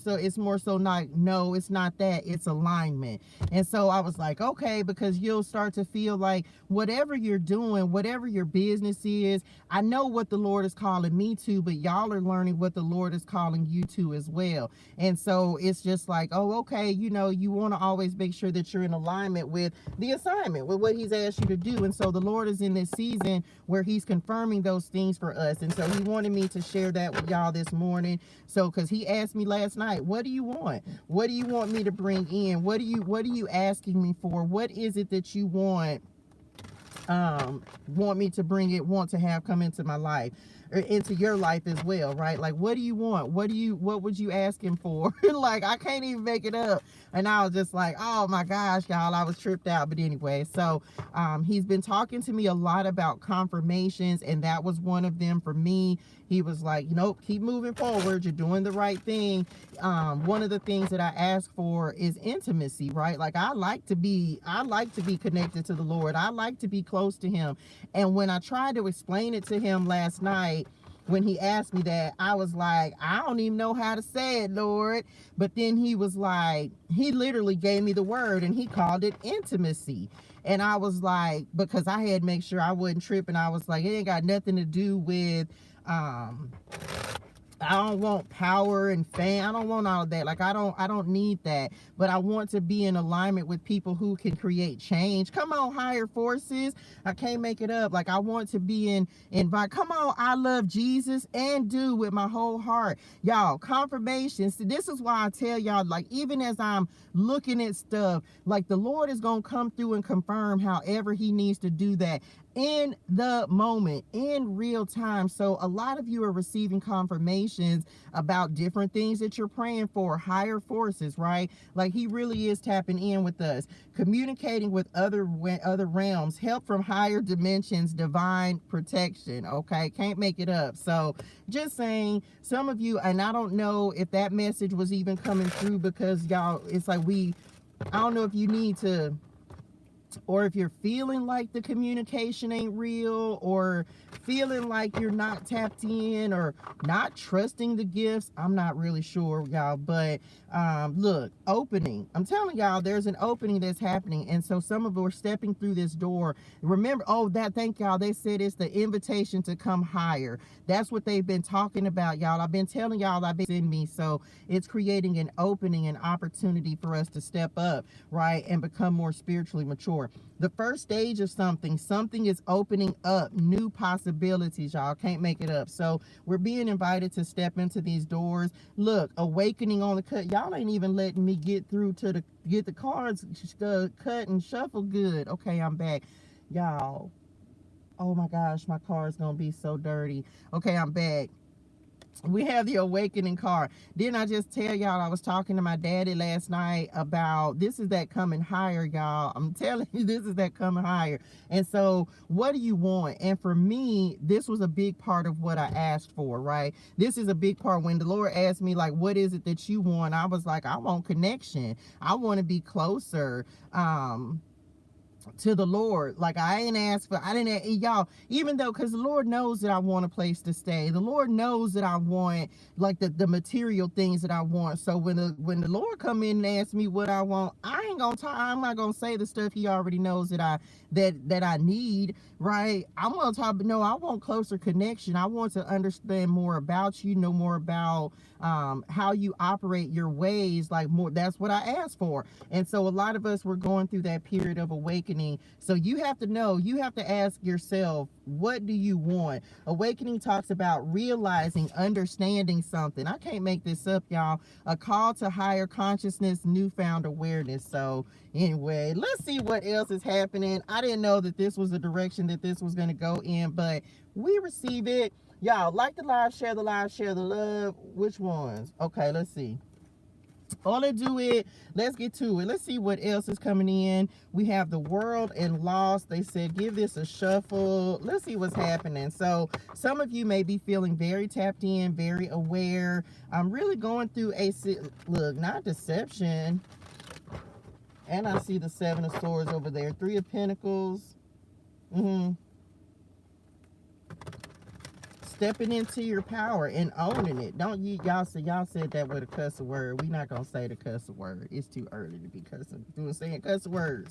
so not, no, it's not that, it's alignment. And so I was like, okay, because you'll start to feel like whatever you're doing, whatever your business is, I know what the Lord is calling me to, but y'all are learning what the Lord is calling you to as well. And so it's just like, oh, okay, you want to always make sure that you're in alignment with the assignment, with what he's asked you to do. And so the Lord is in this season where he's confirming those things for us. And so he wanted me to share that with y'all this morning. So because he asked me last night, what do you want? What do you want me to bring in? What are you asking me for? What is it that you want me to bring it, want to have come into my life, or into your life as well, right? Like, what do you want? What would you ask him for? Like, I can't even make it up. And I was just like, oh my gosh, y'all, I was tripped out. But anyway, so he's been talking to me a lot about confirmations, and that was one of them for me. He was like, nope, keep moving forward, you're doing the right thing. One of the things that I ask for is intimacy, right? Like, I like to be connected to the Lord. I like to be close to him. And when I tried to explain it to him last night, when he asked me that, I was like, I don't even know how to say it, Lord. But then he was like, he literally gave me the word, and he called it intimacy. And I was like, because I had to make sure I wasn't tripping, I was like, it ain't got nothing to do with I don't want power and fame. I don't want all of that. Like, I don't need that. But I want to be in alignment with people who can create change. Come on, higher forces. I can't make it up. Like, I want to be come on, I love Jesus and do with my whole heart. Y'all, confirmations. See, this is why I tell y'all, like, even as I'm looking at stuff, like, the Lord is going to come through and confirm however he needs to do that in the moment, in real time. So a lot of you are receiving confirmations about different things that you're praying for, higher forces, right? Like, he really is tapping in with us, communicating with other realms, help from higher dimensions, divine protection. Okay, can't make it up. So just saying, some of you, and I don't know if that message was even coming through, because y'all, it's like I don't know if you need to or if you're feeling like the communication ain't real, or feeling like you're not tapped in, or not trusting the gifts, I'm not really sure, y'all. But look, opening, I'm telling y'all, there's an opening that's happening. And so some of us are stepping through this door. Remember, thank y'all, they said it's the invitation to come higher. That's what they've been talking about, y'all. I've been telling y'all, I've been in me. So it's creating an opening, an opportunity for us to step up, right, and become more spiritually mature. The first stage of something is opening up new possibilities, y'all. Can't make it up. So we're being invited to step into these doors. Look, awakening on the cut. Y'all ain't even letting me get through to get the cards cut and shuffle good. Okay, I'm back, y'all. Oh my gosh, my car is gonna be so dirty. Okay, I'm back. We have the awakening card. Didn't I just tell y'all I was talking to my daddy last night about this is that coming higher, y'all. I'm telling you, this is that coming higher. And so what do you want? And for me, this was a big part of what I asked for, right? This is a big part. When the Lord asked me, like, what is it that you want? I was like, I want connection. I want to be closer to the Lord. Like, I didn't, y'all, even though, because the Lord knows that I want a place to stay. The Lord knows that I want, like, the material things that I want. So when the Lord come in and ask me what I want, I'm not gonna say the stuff he already knows that I need, right? I'm gonna talk, but no, I want closer connection. I want to understand more about you, know more about how you operate, your ways, like more. That's what I asked for. And so a lot of us were going through that period of awakening. So you have to know, you have to ask yourself, what do you want? Awakening talks about realizing, understanding something. I can't make this up, y'all. A call to higher consciousness, newfound awareness. So anyway, let's see what else is happening. I didn't know that this was the direction that this was going to go in, but we receive it. Y'all, like the live, share the love. Which ones? Okay, let's see. All I do it, let's get to it. Let's see what else is coming in. We have the world and lost. They said give this a shuffle. Let's see what's happening. So some of you may be feeling very tapped in, very aware. I'm really going through look, not deception. And I see the Seven of Swords over there. Three of Pentacles. Stepping into your power and owning it. Don't you, y'all said that with a cuss word. We not gonna say the cuss word. It's too early to be saying cuss words.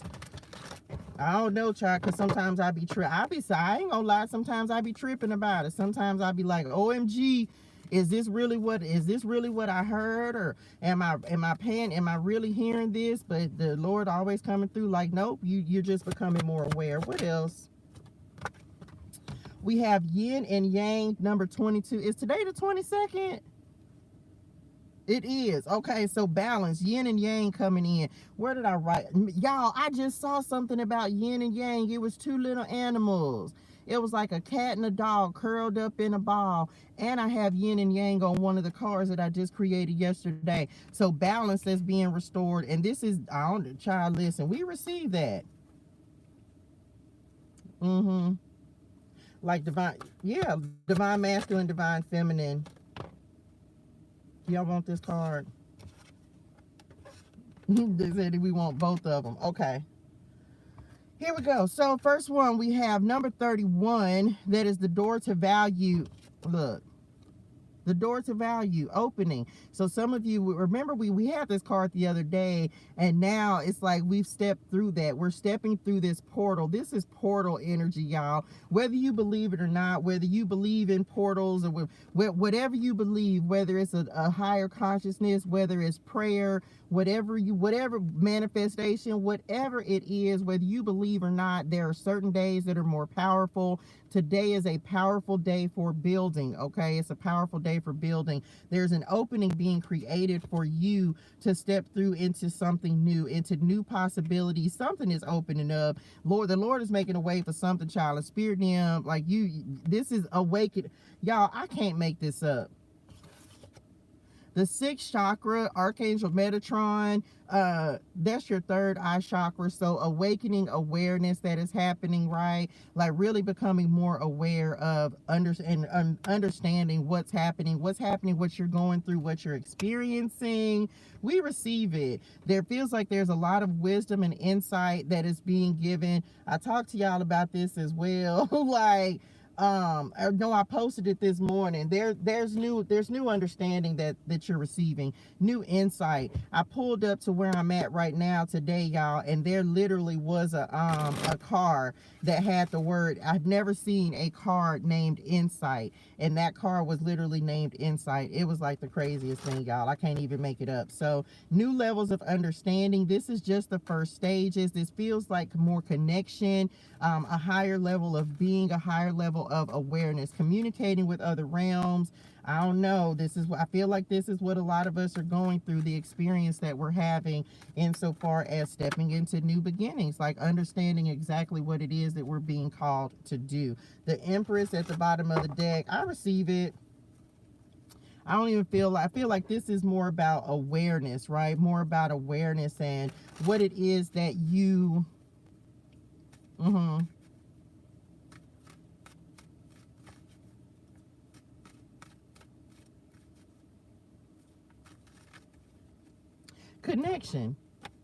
I don't know, child, because sometimes I ain't gonna lie, sometimes I be tripping about it. Sometimes I be like, OMG, is this really what I heard? Or am I really hearing this? But the Lord always coming through like, nope, you're just becoming more aware. What else? We have yin and yang, number 22. Is today the 22nd? It is. Okay, so balance, yin and yang coming in. Where did I write? Y'all, I just saw something about yin and yang. It was two little animals. It was like a cat and a dog curled up in a ball. And I have yin and yang on one of the cards that I just created yesterday. So balance is being restored. And this is, child, listen, we received that. Like divine masculine, divine feminine. Y'all want this card? They said we want both of them. Okay. Here we go. So first one, we have number 31. That is the door to value. Look. The door to value opening. So some of you remember we had this card the other day, and now it's like we've stepped through that. We're stepping through this portal. This is portal energy, y'all. Whether you believe it or not, whether you believe in portals or whatever you believe, whether it's a higher consciousness, whether it's prayer, whatever manifestation, whatever it is, whether you believe or not, there are certain days that are more powerful. Today is a powerful day for building, okay? It's a powerful day for building. There's an opening being created for you to step through into something new, into new possibilities. Something is opening up. The Lord is making a way for something, child. A spirit name, like this is awakened. Y'all, I can't make this up. The sixth chakra, Archangel Metatron, that's your third eye chakra. So awakening awareness that is happening, right? Like really becoming more aware of understanding what's happening, what you're going through, what you're experiencing. We receive it. There feels like there's a lot of wisdom and insight that is being given. I talked to y'all about this as well. Like, I know I posted it this morning. There's new understanding that you're receiving, new insight. I pulled up to where I'm at right now today, y'all, and there literally was a card that had the word. I've never seen a card named Insight, and that card was literally named Insight. It was like the craziest thing, y'all. I can't even make it up. So new levels of understanding. This is just the first stages. This feels like more connection, a higher level of being, a higher level of awareness, communicating with other realms. I don't know. I feel like this is what a lot of us are going through, the experience that we're having insofar as stepping into new beginnings, like understanding exactly what it is that we're being called to do. The Empress at the bottom of the deck, I receive it. I don't even I feel like this is more about awareness, right? More about awareness and what it is that you, connection.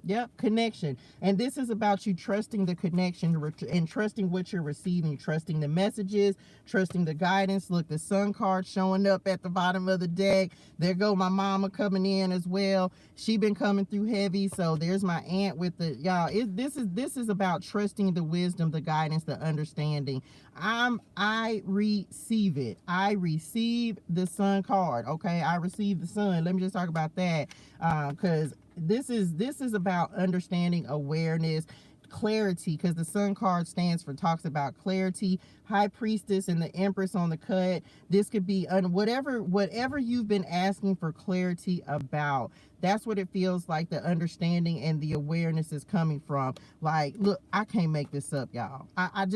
Yep, connection. And this is about you trusting the connection and trusting what you're receiving, trusting the messages, trusting the guidance. Look, the Sun card showing up at the bottom of the deck. There go my mama coming in as well. She been coming through heavy. So there's my aunt with the, y'all, this is about trusting the wisdom, the guidance, the understanding. I receive it. I receive the Sun card. Okay, I receive the Sun. Let me just talk about that, because this is about understanding, awareness, clarity, because the Sun card talks about clarity. High Priestess and the Empress on the cut. This could be whatever you've been asking for clarity about. That's what it feels like. The understanding and the awareness is coming from. Like, look, I can't make this up, y'all. I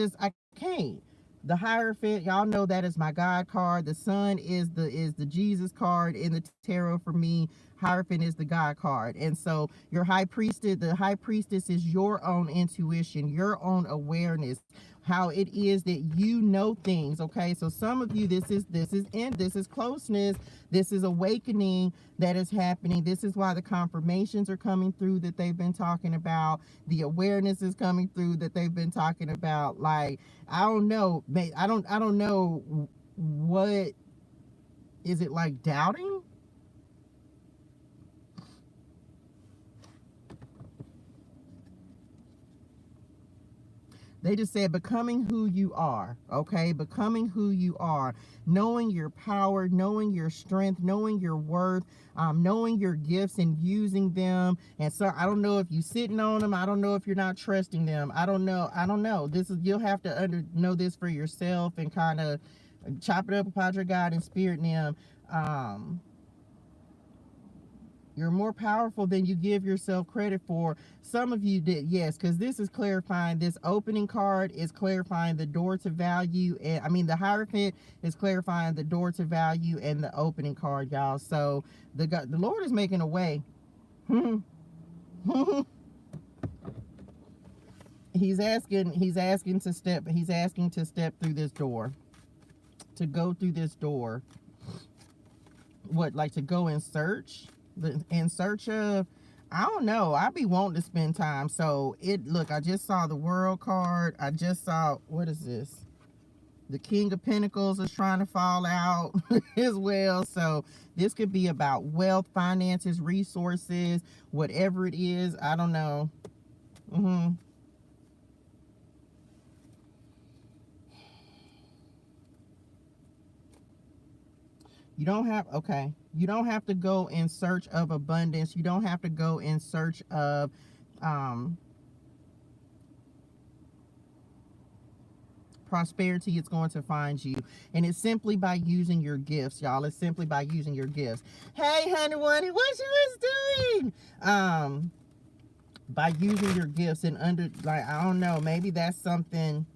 can't. The Hierophant, y'all know that is my God card. The Sun is the Jesus card in the tarot for me. Hierophant is the God card. And so your High Priestess, the High Priestess is your own intuition, your own awareness, how it is that you know things. Okay, so some of you, this is closeness, this is awakening that is happening. This is why the confirmations are coming through that they've been talking about. The awareness is coming through that they've been talking about. Like, I don't know, I don't know, what is it, like doubting? They just said becoming who you are, okay? Becoming who you are, knowing your power, knowing your strength, knowing your worth, knowing your gifts and using them. And so I don't know if you're sitting on them. I don't know if you're not trusting them. I don't know. You'll have to know this for yourself and kind of chop it up about your God and spirit and them. You're more powerful than you give yourself credit for. Some of you did, yes, because this is clarifying. This opening card is clarifying the door to value. And I mean, the Hierophant is clarifying the door to value and the opening card, y'all. So the Lord is making a way. He's asking to step through this door, to go through this door. What, like to go in search of, I don't know. I be wanting to spend time. So look, I just saw the World card. I just saw, what is this? The King of Pentacles is trying to fall out as well. So this could be about wealth, finances, resources, whatever it is. I don't know. You don't have to go in search of abundance. You don't have to go in search of prosperity. It's going to find you. And it's simply by using your gifts, y'all. It's simply by using your gifts. Hey, honey, what you was doing? By using your gifts and I don't know, maybe that's something.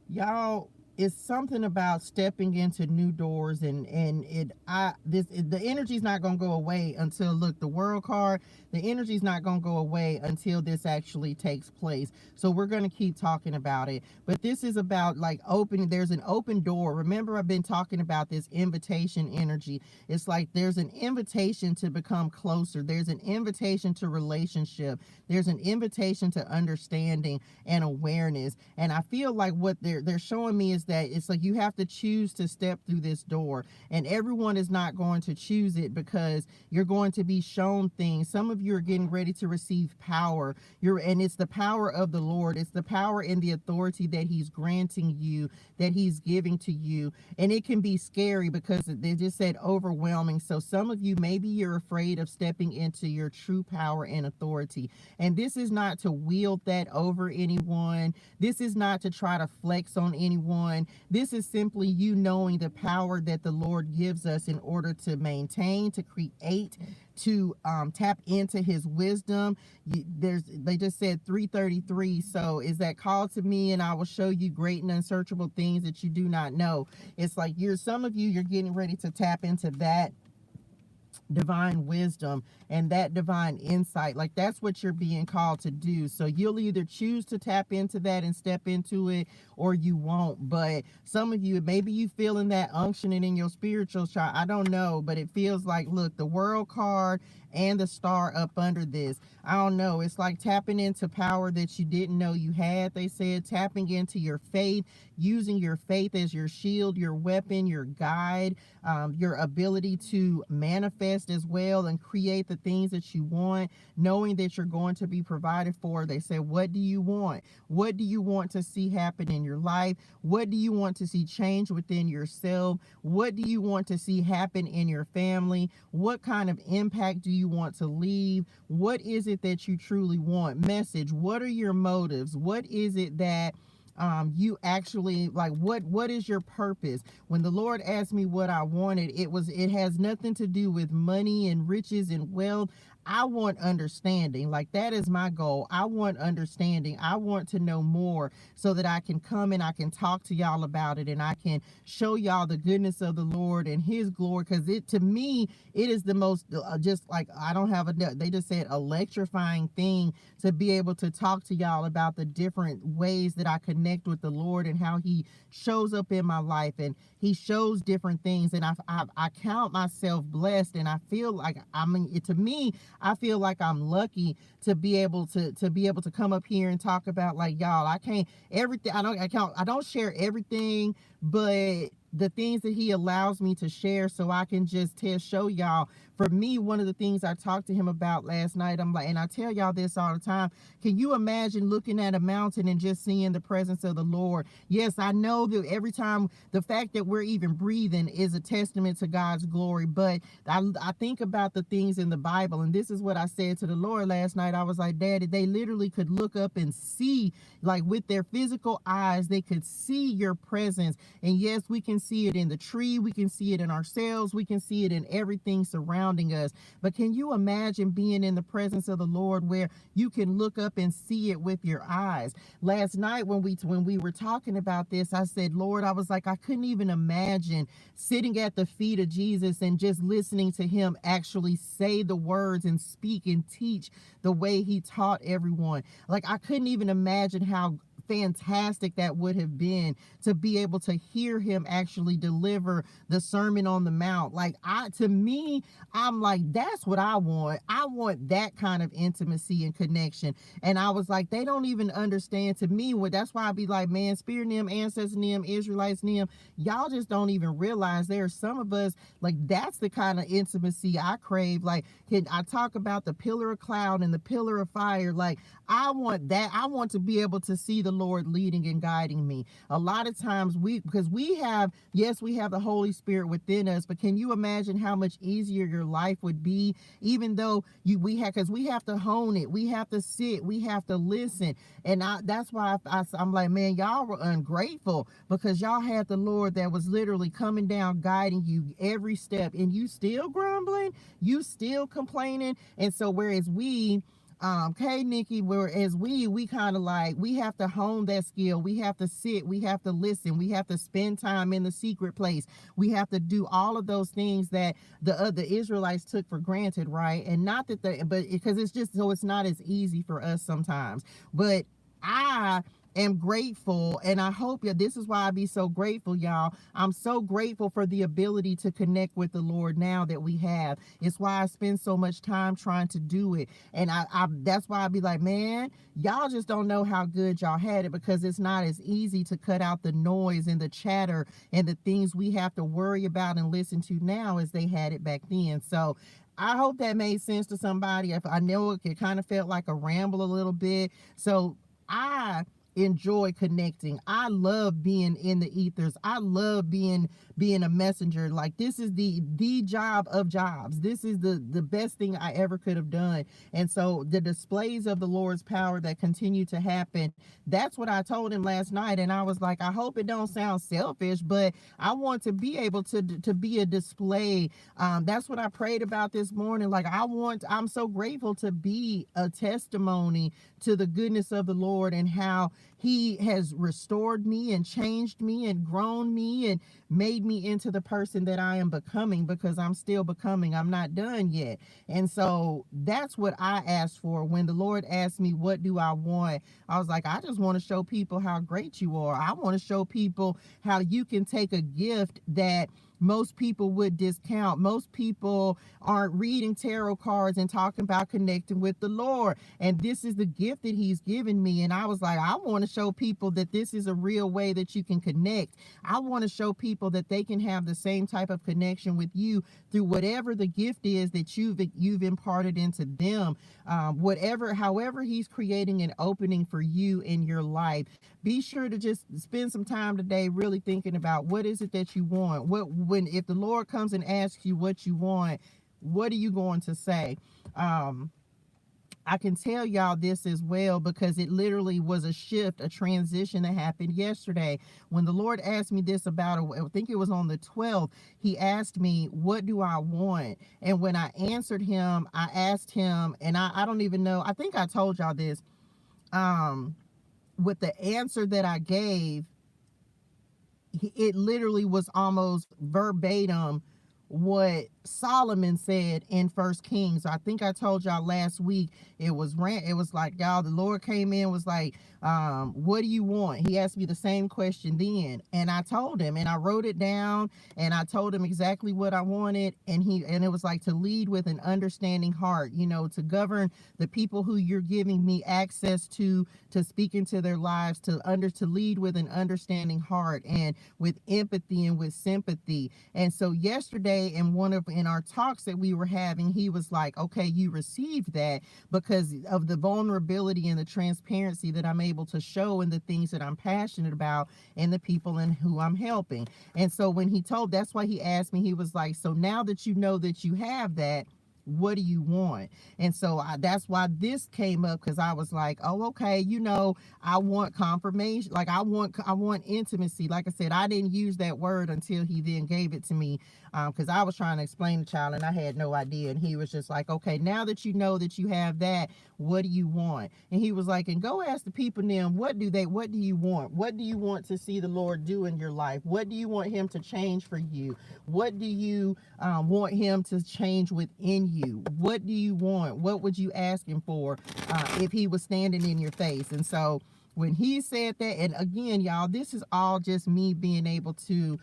Y'all, it's something about stepping into new doors, and the energy's not gonna go away until, look, the world card, the energy's not gonna go away until this actually takes place. So we're gonna keep talking about it. But this is about like opening, there's an open door. Remember, I've been talking about this invitation energy. It's like there's an invitation to become closer, there's an invitation to relationship, there's an invitation to understanding and awareness. And I feel like what they're showing me is that it's like you have to choose to step through this door, and everyone is not going to choose it, because you're going to be shown things. Some of you are getting ready to receive power. And it's the power of the Lord. It's the power and the authority that he's granting you, that he's giving to you. And it can be scary because they just said overwhelming. So some of you, maybe you're afraid of stepping into your true power and authority. And this is not to wield that over anyone. This is not to try to flex on anyone. This is simply you knowing the power that the Lord gives us in order to maintain, to create, to tap into his wisdom. They just said 333. So is that call to me and I will show you great and unsearchable things that you do not know. It's like some of you, you're getting ready to tap into that divine wisdom and that divine insight. Like that's what you're being called to do. So you'll either choose to tap into that and step into it, or you won't. But some of you, maybe you feeling that unctioning in your spiritual chart, I don't know, but it feels like, look, the world card and the star up under this, I don't know, it's like tapping into power that you didn't know you had. They said tapping into your faith, using your faith as your shield, your weapon, your guide, your ability to manifest as well and create the things that you want, knowing that you're going to be provided for. They say, what do you want? What do you want to see happen in your life? What do you want to see change within yourself? What do you want to see happen in your family? What kind of impact do you want to leave? What is it that you truly want? Message, what are your motives? What is it that you actually like? What is your purpose? When the Lord asked me what I wanted, it has nothing to do with money and riches and wealth. I want understanding. Like that is my goal. I want understanding. I want to know more so that I can come and I can talk to y'all about it, and I can show y'all the goodness of the Lord and his glory. Because it, to me, it is the most just like, I don't have a, they just said electrifying thing to be able to talk to y'all about the different ways that I connect with the Lord and how he shows up in my life, and he shows different things. And I count myself blessed, and I feel like, I mean, to me, I feel like I'm lucky to be able to come up here and talk about, like, y'all, I can't everything, I don't share everything, but the things that he allows me to share, so I can just show y'all. For me, one of the things I talked to him about last night, I'm like, and I tell y'all this all the time, can you imagine looking at a mountain and just seeing the presence of the Lord? Yes, I know that every time, the fact that we're even breathing is a testament to God's glory, but I think about the things in the Bible, and this is what I said to the Lord last night. I was like, Daddy, they literally could look up and see, like with their physical eyes, they could see your presence. And yes, we can see it in the tree, we can see it in ourselves, we can see it in everything surrounding us. But can you imagine being in the presence of the Lord where you can look up and see it with your eyes? Last night when we were talking about this, I said, Lord, I was like, I couldn't even imagine sitting at the feet of Jesus and just listening to him actually say the words and speak and teach the way he taught everyone. Like, I couldn't even imagine how fantastic that would have been to be able to hear him actually deliver the Sermon on the Mount. Like, to me, I'm like, that's what I want. I want that kind of intimacy and connection. And I was like, they don't even understand. To me, that's why I be like, man, Spirit them, Ancestors them, Israelites them, y'all just don't even realize there are some of us, like, that's the kind of intimacy I crave. Like, can I talk about the pillar of cloud and the pillar of fire? Like, I want that. I want to be able to see the Lord leading and guiding me. A lot of times because we have the Holy Spirit within us, but can you imagine how much easier your life would be, even though we have to hone it, we have to sit, we have to listen. And that's why I'm like, man, y'all were ungrateful, because y'all had the Lord that was literally coming down, guiding you every step, and you still grumbling, you still complaining. And so whereas we Okay, Nikki, whereas we kind of like, we have to hone that skill. We have to sit, we have to listen, we have to spend time in the secret place. We have to do all of those things that the Israelites took for granted, right? And not that but because it's just so it's not as easy for us sometimes. But I am grateful, and I hope this is why I be so grateful, y'all. I'm so grateful for the ability to connect with the Lord now that we have. It's why I spend so much time trying to do it. And I that's why I be like, man, y'all just don't know how good y'all had it, because it's not as easy to cut out the noise and the chatter and the things we have to worry about and listen to now as they had it back then. So I hope that made sense to somebody. If I know it kind of felt like a ramble a little bit. So I enjoy connecting. I love being in the ethers. I love being a messenger. Like, this is the job of jobs. This is the best thing I ever could have done. And so the displays of the Lord's power that continue to happen, that's what I told him last night. And I was like, I hope it don't sound selfish, but I want to be able to be a display. That's what I prayed about this morning. Like, I'm so grateful to be a testimony to the goodness of the Lord and how he has restored me and changed me and grown me and made me into the person that I am becoming, because I'm still becoming. I'm not done yet. And so that's what I asked for. When the Lord asked me, what do I want? I was like, I just want to show people how great you are. I want to show people how you can take a gift that most people would discount. Most people aren't reading tarot cards and talking about connecting with the Lord. And this is the gift that he's given me. And I was like, I want to show people that this is a real way that you can connect. I want to show people that they can have the same type of connection with you through whatever the gift is that you've imparted into them. However he's creating an opening for you in your life. Be sure to just spend some time today really thinking about, what is it that you want? If the Lord comes and asks you what you want, what are you going to say? I can tell y'all this as well, because it literally was a shift, a transition that happened yesterday. When the Lord asked me this I think it was on the 12th, he asked me, what do I want? And when I answered him, I asked him, and I don't even know, I think I told y'all this, with the answer that I gave, it literally was almost verbatim what Solomon said in First Kings. I think I told y'all last week, it was like, y'all, the Lord came in, was like, what do you want? He asked me the same question then, and I told him, and I wrote it down, and I told him exactly what I wanted, and it was like, to lead with an understanding heart, to govern the people who you're giving me access to speak into their lives, to lead with an understanding heart and with empathy and with sympathy. And so yesterday, in our talks that we were having, he was like, okay, you received that because of the vulnerability and the transparency that I'm able to show in the things that I'm passionate about and the people and who I'm helping. And so that's why he asked me, he was like, so now that you know that you have that, what do you want? And so that's why this came up, because I was like, oh, okay, I want confirmation. Like, I want intimacy. Like I said, I didn't use that word until he then gave it to me, because I was trying to explain to child and I had no idea. And he was just like, okay, now that you know that you have that, what do you want? And he was like, and go ask the people now, what do you want? What do you want to see the Lord do in your life? What do you want him to change for you? What do you want him to change within you? What do you want? What would you ask him for if he was standing in your face? And so when he said that, and again, y'all, this is all just me being able to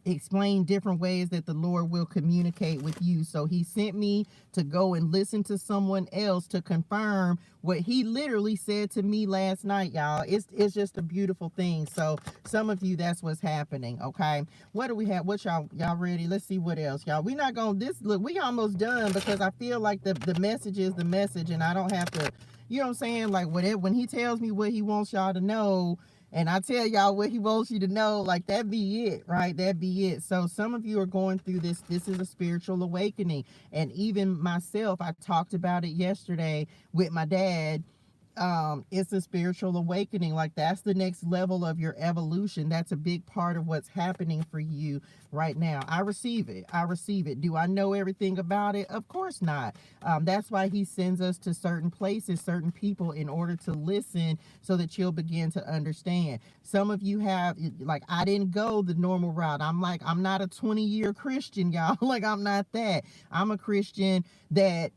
explain different ways that the Lord will communicate with you. So he sent me to go and listen to someone else to confirm what he literally said to me last night, y'all. It's just a beautiful thing. So some of you, that's what's happening. Okay, what do we have? What y'all ready? Let's see what else, y'all. We're not gonna look, we almost done, because I feel like the message is the message, and I don't have to, you know what I'm saying, like, when he tells me what he wants y'all to know, and I tell y'all what he wants you to know, like, that be it, right? That be it. So some of you are going through this. This is a spiritual awakening. And even myself, I talked about it yesterday with my dad. it's a spiritual awakening. Like, that's the next level of your evolution. That's a big part of what's happening for you right now. I receive it. I receive it. Do I know everything about it? Of course not. That's why he sends us to certain places, certain people, in order to listen so that you'll begin to understand. Some of you have, like, I didn't go the normal route. I'm not a 20-year Christian, y'all. Like, I'm not that. I'm a Christian that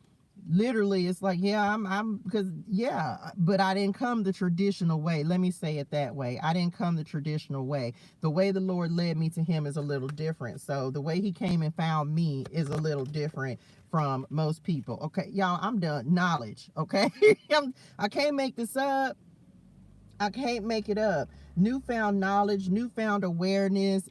literally it's like, yeah, I'm because, yeah, but I didn't come the traditional way. Let me say it that way. I didn't come the traditional way. The way the Lord led me to him is a little different. So the way he came and found me is a little different from most people. Okay, y'all, I'm done. Knowledge, okay? I can't make this up. I can't make it up. Newfound knowledge, newfound awareness,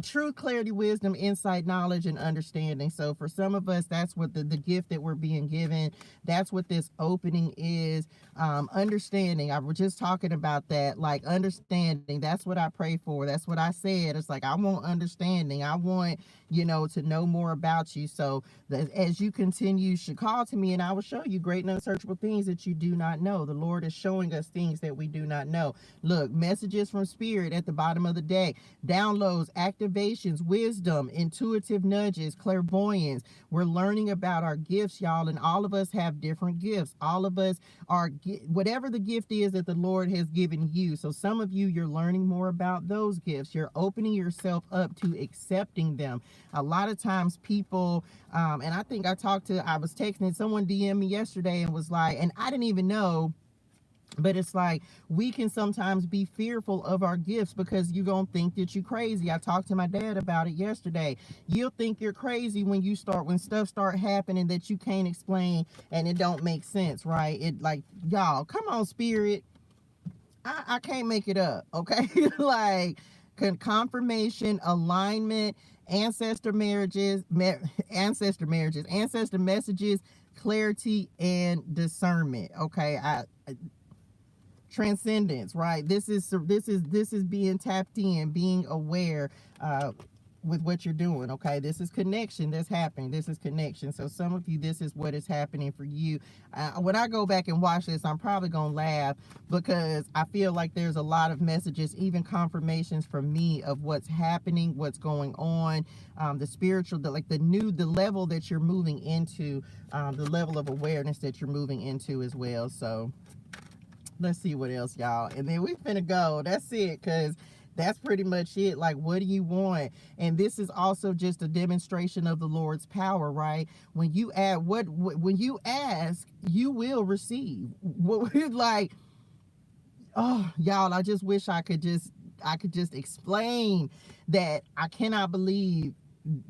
truth, clarity, wisdom, insight, knowledge, and understanding. So for some of us, that's what the gift that we're being given. That's what this opening is. Understanding. I was just talking about that, like understanding. That's what I pray for. That's what I said. It's like, I want understanding. I want, to know more about you. So that as you continue, you should call to me and I will show you great and unsearchable things that you do not know. The Lord is showing us things that we do not know. Look, messages from Spirit at the bottom of the deck, downloads, activations, wisdom, intuitive nudges, clairvoyance. We're learning about our gifts, y'all, and all of us have different gifts. All of us are, whatever the gift is that the Lord has given you. So some of you, you're learning more about those gifts. You're opening yourself up to accepting them. A lot of times people, and I think I was texting, someone DM me yesterday and was like, and I didn't even know, but it's like, we can sometimes be fearful of our gifts because you're going to think that you're crazy. I talked to my dad about it yesterday. You'll think you're crazy when stuff start happening that you can't explain and it don't make sense, right? It, like, y'all, come on, Spirit. I can't make it up, okay? Like, confirmation, alignment, ancestor messages, clarity, and discernment. Okay, transcendence, right? This is being tapped in, being aware with what you're doing. Okay, this is connection that's happening. This is connection. So some of you, this is what is happening for you. When I go back and watch this, I'm probably gonna laugh because I feel like there's a lot of messages, even confirmations from me of what's happening, what's going on, the spiritual, the level that you're moving into, the level of awareness that you're moving into as well. So let's see what else, y'all, and then we finna go. That's it, because that's pretty much it. Like, what do you want? And this is also just a demonstration of the Lord's power, right? When you when you ask, you will receive. Like, oh, y'all, I just wish I could just explain that. I cannot believe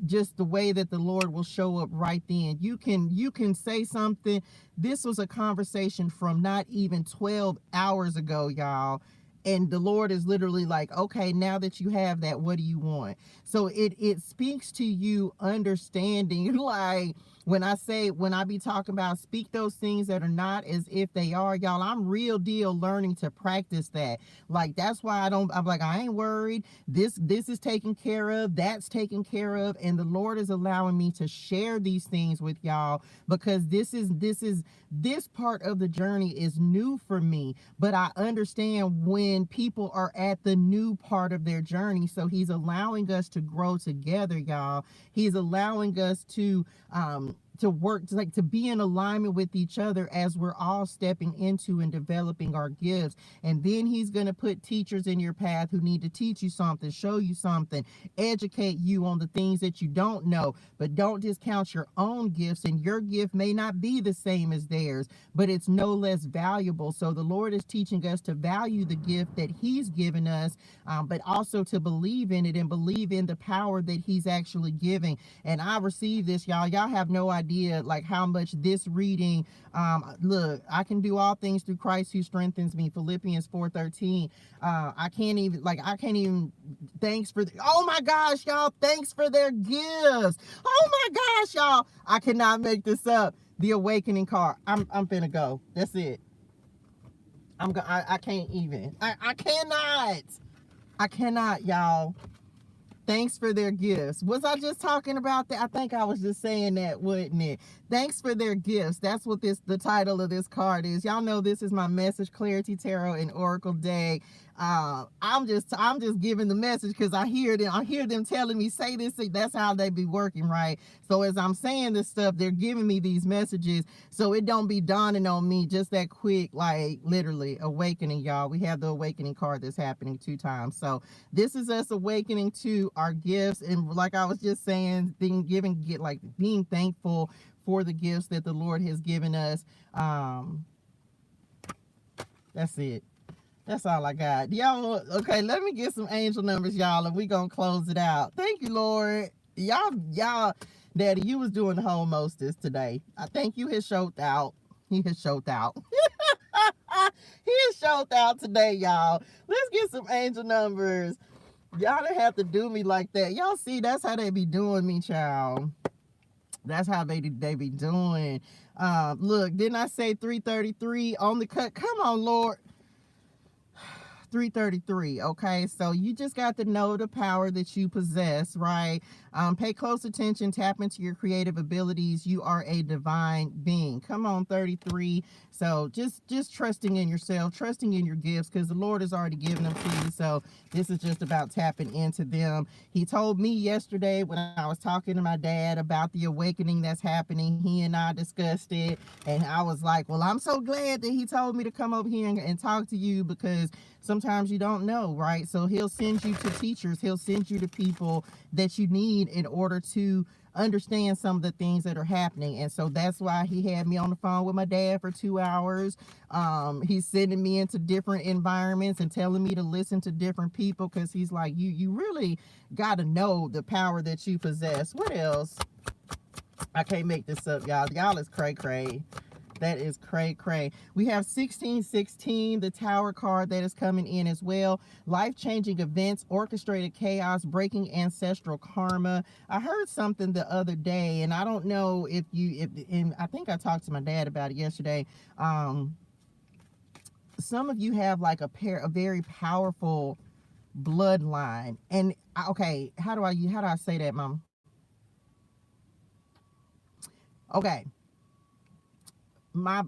just the way that the Lord will show up right then. You can say something. This was a conversation from not even 12 hours ago, y'all. And the Lord is literally like, okay, now that you have that, what do you want? So it speaks to you understanding, like, when I be talking about speak those things that are not as if they are, y'all, I'm real deal learning to practice that. Like, that's why I'm like, I ain't worried. This is taken care of. That's taken care of. And the Lord is allowing me to share these things with y'all because this part of the journey is new for me. But I understand when people are at the new part of their journey. So he's allowing us to grow together, y'all. He's allowing us to work, to be in alignment with each other as we're all stepping into and developing our gifts. And then he's going to put teachers in your path who need to teach you something, show you something, educate you on the things that you don't know. But don't discount your own gifts, and your gift may not be the same as theirs, but it's no less valuable. So the Lord is teaching us to value the gift that he's given us, but also to believe in it and believe in the power that he's actually giving. And I received this, y'all. Y'all have no idea like how much this reading, look, I can do all things through Christ who strengthens me, Philippians 4:13. I can't even, thanks for, oh my gosh, y'all, thanks for their gifts. Oh my gosh, y'all, I cannot make this up. The awakening card. I'm finna go. That's it. I can't even. I cannot, y'all. Thanks for their gifts. Was I just talking about that? I think I was just saying that, wasn't it? Thanks for their gifts. That's what the title of this card is. Y'all know this is my Message ClariTEA Tarot and Oracle Deck. I'm just giving the message because I hear them telling me, say this. That's how they be working, right? So as I'm saying this stuff, they're giving me these messages, so it don't be dawning on me just that quick, like literally awakening, y'all. We have the awakening card that's happening 2 times. So this is us awakening to our gifts, and like I was just saying, being thankful for the gifts that the Lord has given us. That's it. That's all I got. Y'all, okay, let me get some angel numbers, y'all, and we gonna close it out. Thank you, Lord. Y'all, Daddy, you was doing the whole mostest today. I think you has showed out. He has showed out. He has showed out today, y'all. Let's get some angel numbers. Y'all don't have to do me like that. Y'all see, that's how they be doing me, child. That's how they be doing. Look, didn't I say 333 on the cut? Come on, Lord. 333. Okay, so you just got to know the power that you possess, right? Pay close attention, tap into your creative abilities. You are a divine being. Come on, 33. So just trusting in yourself, trusting in your gifts, because the Lord has already given them to you. So this is just about tapping into them. He told me yesterday when I was talking to my dad about the awakening that's happening, he and I discussed it, and I was like, well, I'm so glad that he told me to come over here and talk to you, because sometimes you don't know, right? So he'll send you to teachers, he'll send you to people that you need in order to understand some of the things that are happening. And so that's why he had me on the phone with my dad for 2 hours. He's sending me into different environments and telling me to listen to different people, because he's like, you really got to know the power that you possess. What else? I can't make this up, y'all. Y'all is cray. That is cray. We have 1616, the Tower card that is coming in as well. Life-changing events, orchestrated chaos, breaking ancestral karma. I heard something the other day, and I don't know and I think I talked to my dad about it yesterday. Some of you have like a very powerful bloodline. And okay, how do I say that, Mom? Okay. My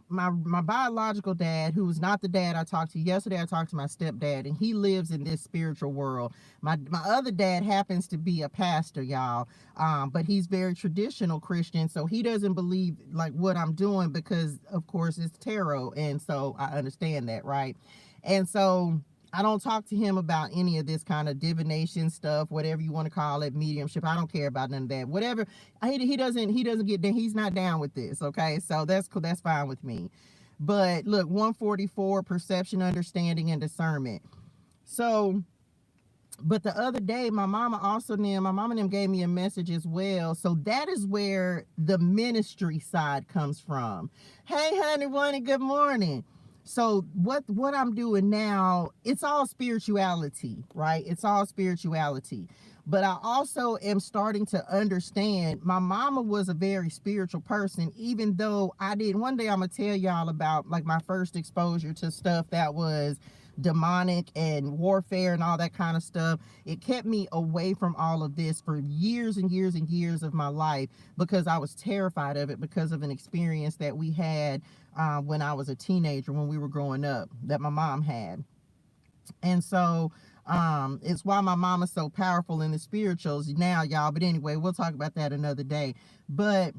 biological dad, who was not the dad I talked to yesterday, I talked to my stepdad, and he lives in this spiritual world. My other dad happens to be a pastor, y'all, but he's very traditional Christian, so he doesn't believe like what I'm doing, because of course it's tarot, and so I understand that, right? And so I don't talk to him about any of this kind of divination stuff, whatever you want to call it, mediumship. I don't care about none of that. Whatever. He doesn't get that. He's not down with this. Okay. So that's cool. That's fine with me. But look, 144, perception, understanding, and discernment. So, but the other day, my mama and them gave me a message as well. So that is where the ministry side comes from. Hey, honey, Bunny, good morning. So what I'm doing now, it's all spirituality, right? It's all spirituality. But I also am starting to understand, my mama was a very spiritual person, even though I didn't. One day I'm going to tell y'all about like my first exposure to stuff that was demonic and warfare and all that kind of stuff. It kept me away from all of this for years and years and years of my life, because I was terrified of it, because of an experience that we had when I was a teenager, when we were growing up, that my mom had. And so it's why my mom is so powerful in the spirituals now, y'all. But anyway, we'll talk about that another day. But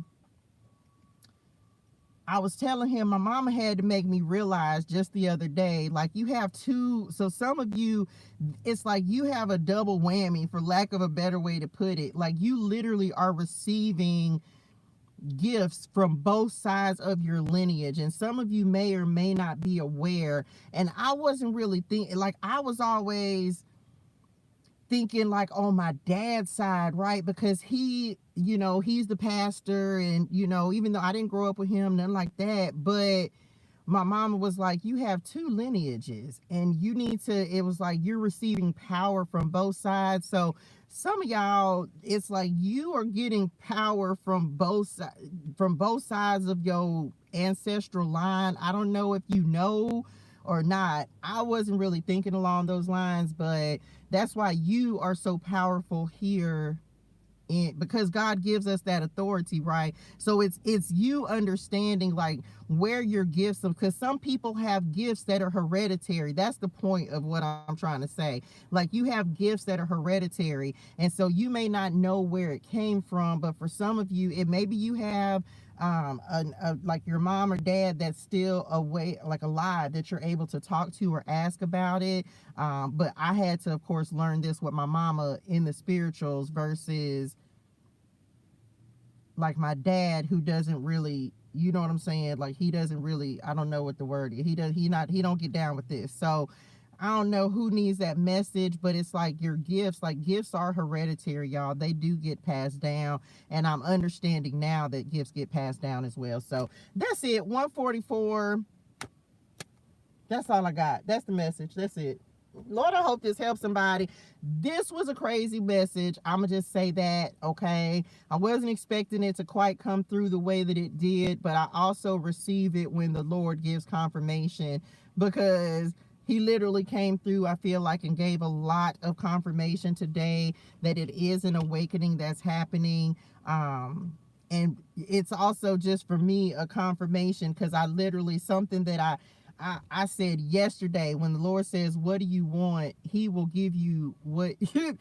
I was telling him, my mama had to make me realize just the other day, like, you have so some of you, it's like you have a double whammy, for lack of a better way to put it. Like, you literally are receiving gifts from both sides of your lineage, and some of you may or may not be aware. And I wasn't really thinking, like, I was always thinking like on my dad's side, right? Because he, he's the pastor, and even though I didn't grow up with him, nothing like that, but my mama was like, you have 2 lineages, and you need to, it was like you're receiving power from both sides. So some of y'all, it's like you are getting power from both sides of your ancestral line. I don't know if you know, or not. I wasn't really thinking along those lines, but that's why you are so powerful here, because God gives us that authority, right? So it's you understanding like where your gifts of, because some people have gifts that are hereditary. That's the point of what I'm trying to say. Like you have gifts that are hereditary, and so you may not know where it came from, but for some of you, it maybe you have like your mom or dad that's still away, like alive, that you're able to talk to or ask about it. But I had to, of course, learn this with my mama in the spirituals versus like my dad, who doesn't really, you know what I'm saying? Like he doesn't really, I don't know what the word is. He don't get down with this. So I don't know who needs that message, but it's like your gifts, like gifts are hereditary, y'all. They do get passed down. And I'm understanding now that gifts get passed down as well. So that's it. 144. That's all I got. That's the message. That's it. Lord, I hope this helps somebody. This was a crazy message. I'm going to just say that, okay? I wasn't expecting it to quite come through the way that it did, but I also receive it when the Lord gives confirmation, because he literally came through, I feel like, and gave a lot of confirmation today that it is an awakening that's happening. And it's also just for me a confirmation, because I literally, something that I said yesterday, when the Lord says, what do you want? He will give you what you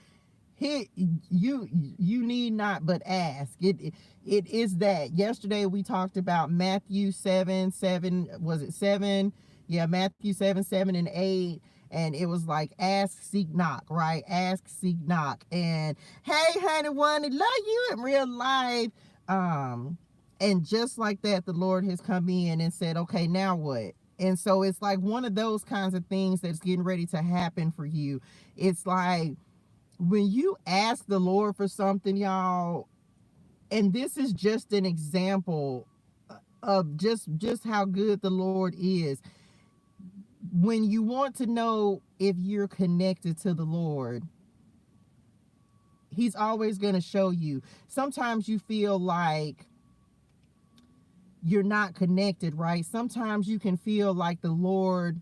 need not but ask. It is that. Yesterday we talked about Matthew 7, was it 7? Yeah, Matthew 7 and 8. And it was like, ask, seek, knock, right? Ask, seek, knock. And hey, honey, one, I love you in real life. And just like that, the Lord has come in and said, okay, now what? And so it's like one of those kinds of things that's getting ready to happen for you. It's like when you ask the Lord for something, y'all, and this is just an example of just how good the Lord is. When you want to know if you're connected to the Lord, he's always going to show you. Sometimes you feel like you're not connected, right? Sometimes you can feel like the Lord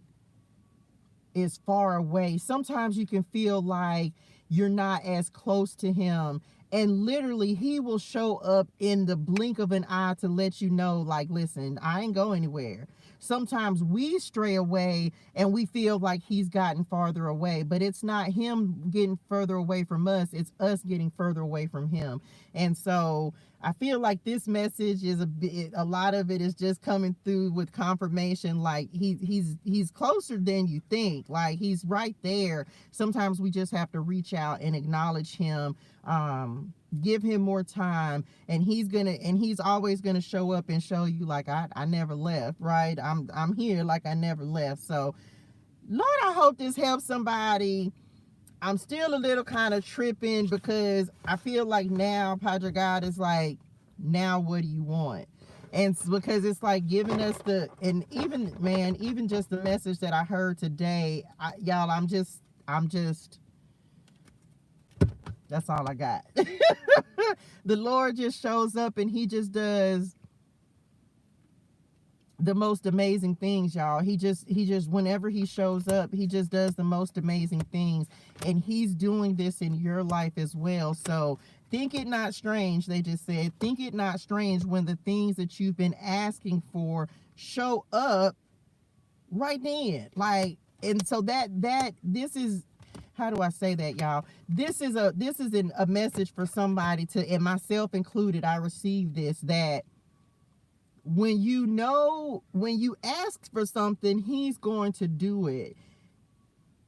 is far away. Sometimes you can feel like you're not as close to him. And literally, he will show up in the blink of an eye to let you know, like, listen, I ain't go anywhere. Sometimes we stray away and we feel like he's gotten farther away, but it's not him getting further away from us. It's us getting further away from him. And so I feel like this message is a lot of it is just coming through with confirmation. Like he's closer than you think. Like he's right there. Sometimes we just have to reach out and acknowledge him, give him more time, and he's always gonna show up and show you, like, I never left, right? I'm here, like I never left. So Lord, I hope this helps somebody. I'm still a little kind of tripping, because I feel like now Padre God is like, now what do you want? And because it's like giving us and even, man, even just the message that I heard today, y'all, I'm just, that's all I got. The Lord just shows up and he just does the most amazing things, y'all. He just whenever he shows up, he just does the most amazing things, and he's doing this in your life as well. So think it not strange, they just said, think it not strange when the things that you've been asking for show up right then. Like, and so that this is, how do I say that, y'all? This is a message for somebody to, and myself included, I received this, that when you ask for something, he's going to do it.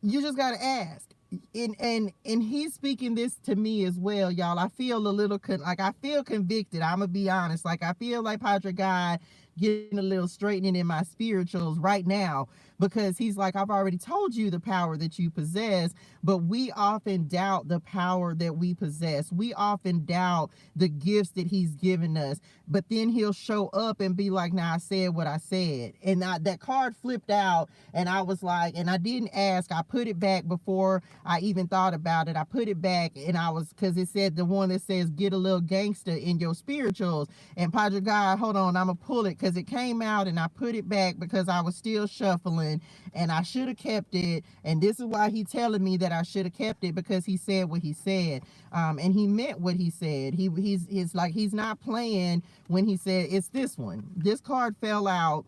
You just got to ask. And he's speaking this to me as well, y'all. I feel a little, I feel convicted. I'm going to be honest. Like, I feel like Padre God getting a little straightening in my spirituals right now, because he's like, I've already told you the power that you possess, but we often doubt the power that we possess. We often doubt the gifts that he's given us, but then he'll show up and be like, now I said what I said. And that card flipped out, and I was like, and I didn't ask, I put it back before I even thought about it. I put it back, and because it said, the one that says, get a little gangster in your spirituals. And Padre God, hold on, I'm gonna pull it, because it came out and I put it back because I was still shuffling. stolen, and I should have kept it. And this is why he's telling me that I should have kept it, because he said what he said, and he meant what he said. He's like, he's not playing when he said it's this one. This card fell out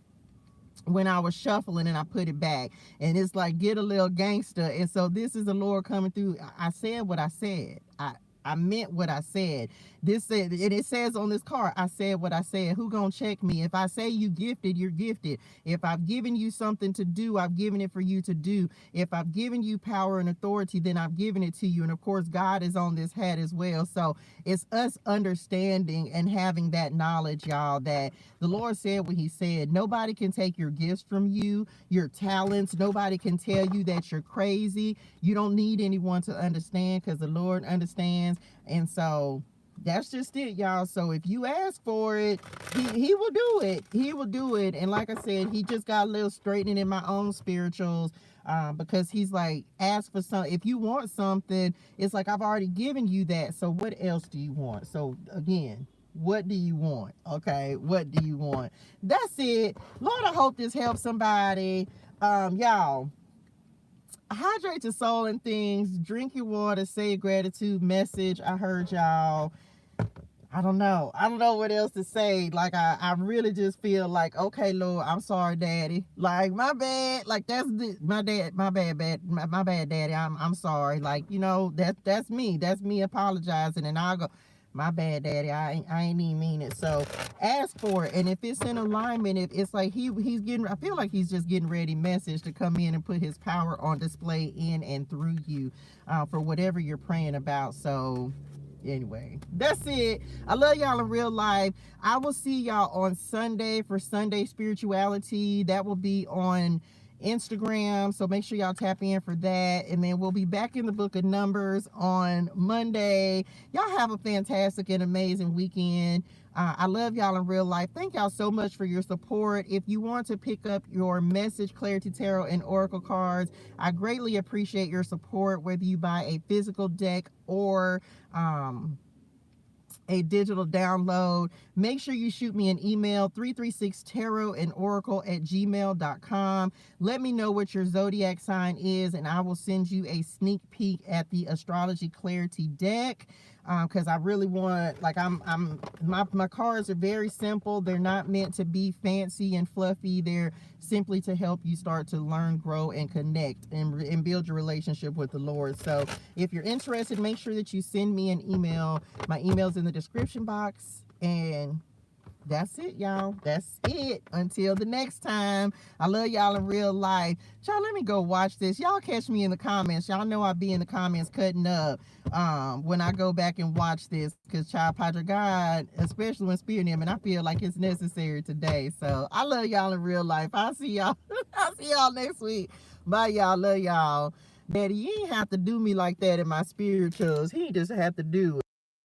when I was shuffling and I put it back, and it's like, get a little gangster. And so this is the Lord coming through. I said what I said. I meant what I said. This said, and it says on this card, I said what I said. Who gonna check me? If I say you gifted, you're gifted. If I've given you something to do, I've given it for you to do. If I've given you power and authority, then I've given it to you. And of course, God is on this hat as well. So it's us understanding and having that knowledge, y'all, that the Lord said what he said. Nobody can take your gifts from you, your talents. Nobody can tell you that you're crazy. You don't need anyone to understand, because the Lord understands. And so that's just it, y'all. So if you ask for it, he will do it. He will do it. And like I said, he just got a little straightening in my own spirituals, because he's like, ask for something. If you want something, it's like, I've already given you that. So what else do you want? So again, what do you want? Okay, what do you want? That's it. Lord, I hope this helps somebody. Y'all, hydrate your soul and things. Drink your water. Say your gratitude message. I heard y'all. I don't know what else to say. Like, I really just feel like, okay, Lord, I'm sorry, Daddy. Like, my bad. Like, my bad, Daddy. I'm sorry. Like, you know, that's me. That's me apologizing, and I'll go, my bad, Daddy. I ain't even mean it. So ask for it, and if it's in alignment, if it's like he's getting, I feel like he's just getting ready message to come in and put his power on display in and through you, for whatever you're praying about. So anyway, that's it. I love y'all in real life. I will see y'all on Sunday for Sunday Spirituality. That will be on Instagram, so make sure y'all tap in for that. And then we'll be back in the book of Numbers on Monday. Y'all have a fantastic and amazing weekend. I love y'all in real life. Thank y'all so much for your support. If you want to pick up your Message ClariTEA Tarot and Oracle cards, I greatly appreciate your support, whether you buy a physical deck or a digital download. Make sure you shoot me an email, 336tarotandoracle@gmail.com. Let me know what your zodiac sign is, and I will send you a sneak peek at the Astrology Clarity deck, because I really want, like, my cards are very simple. They're not meant to be fancy and fluffy. They're simply to help you start to learn, grow, and connect and build your relationship with the Lord. So if you're interested, make sure that you send me an email. My email's in the description box. And that's it, y'all. That's it. Until the next time. I love y'all in real life. Y'all, let me go watch this. Y'all catch me in the comments. Y'all know I'll be in the comments cutting up when I go back and watch this, because child, Padre God, especially when spearing him, and I feel like it's necessary today. So I love y'all in real life. I'll see y'all. I'll see y'all next week. Bye, y'all. Love y'all. Daddy, you ain't have to do me like that in my spirituals. He just have to do it.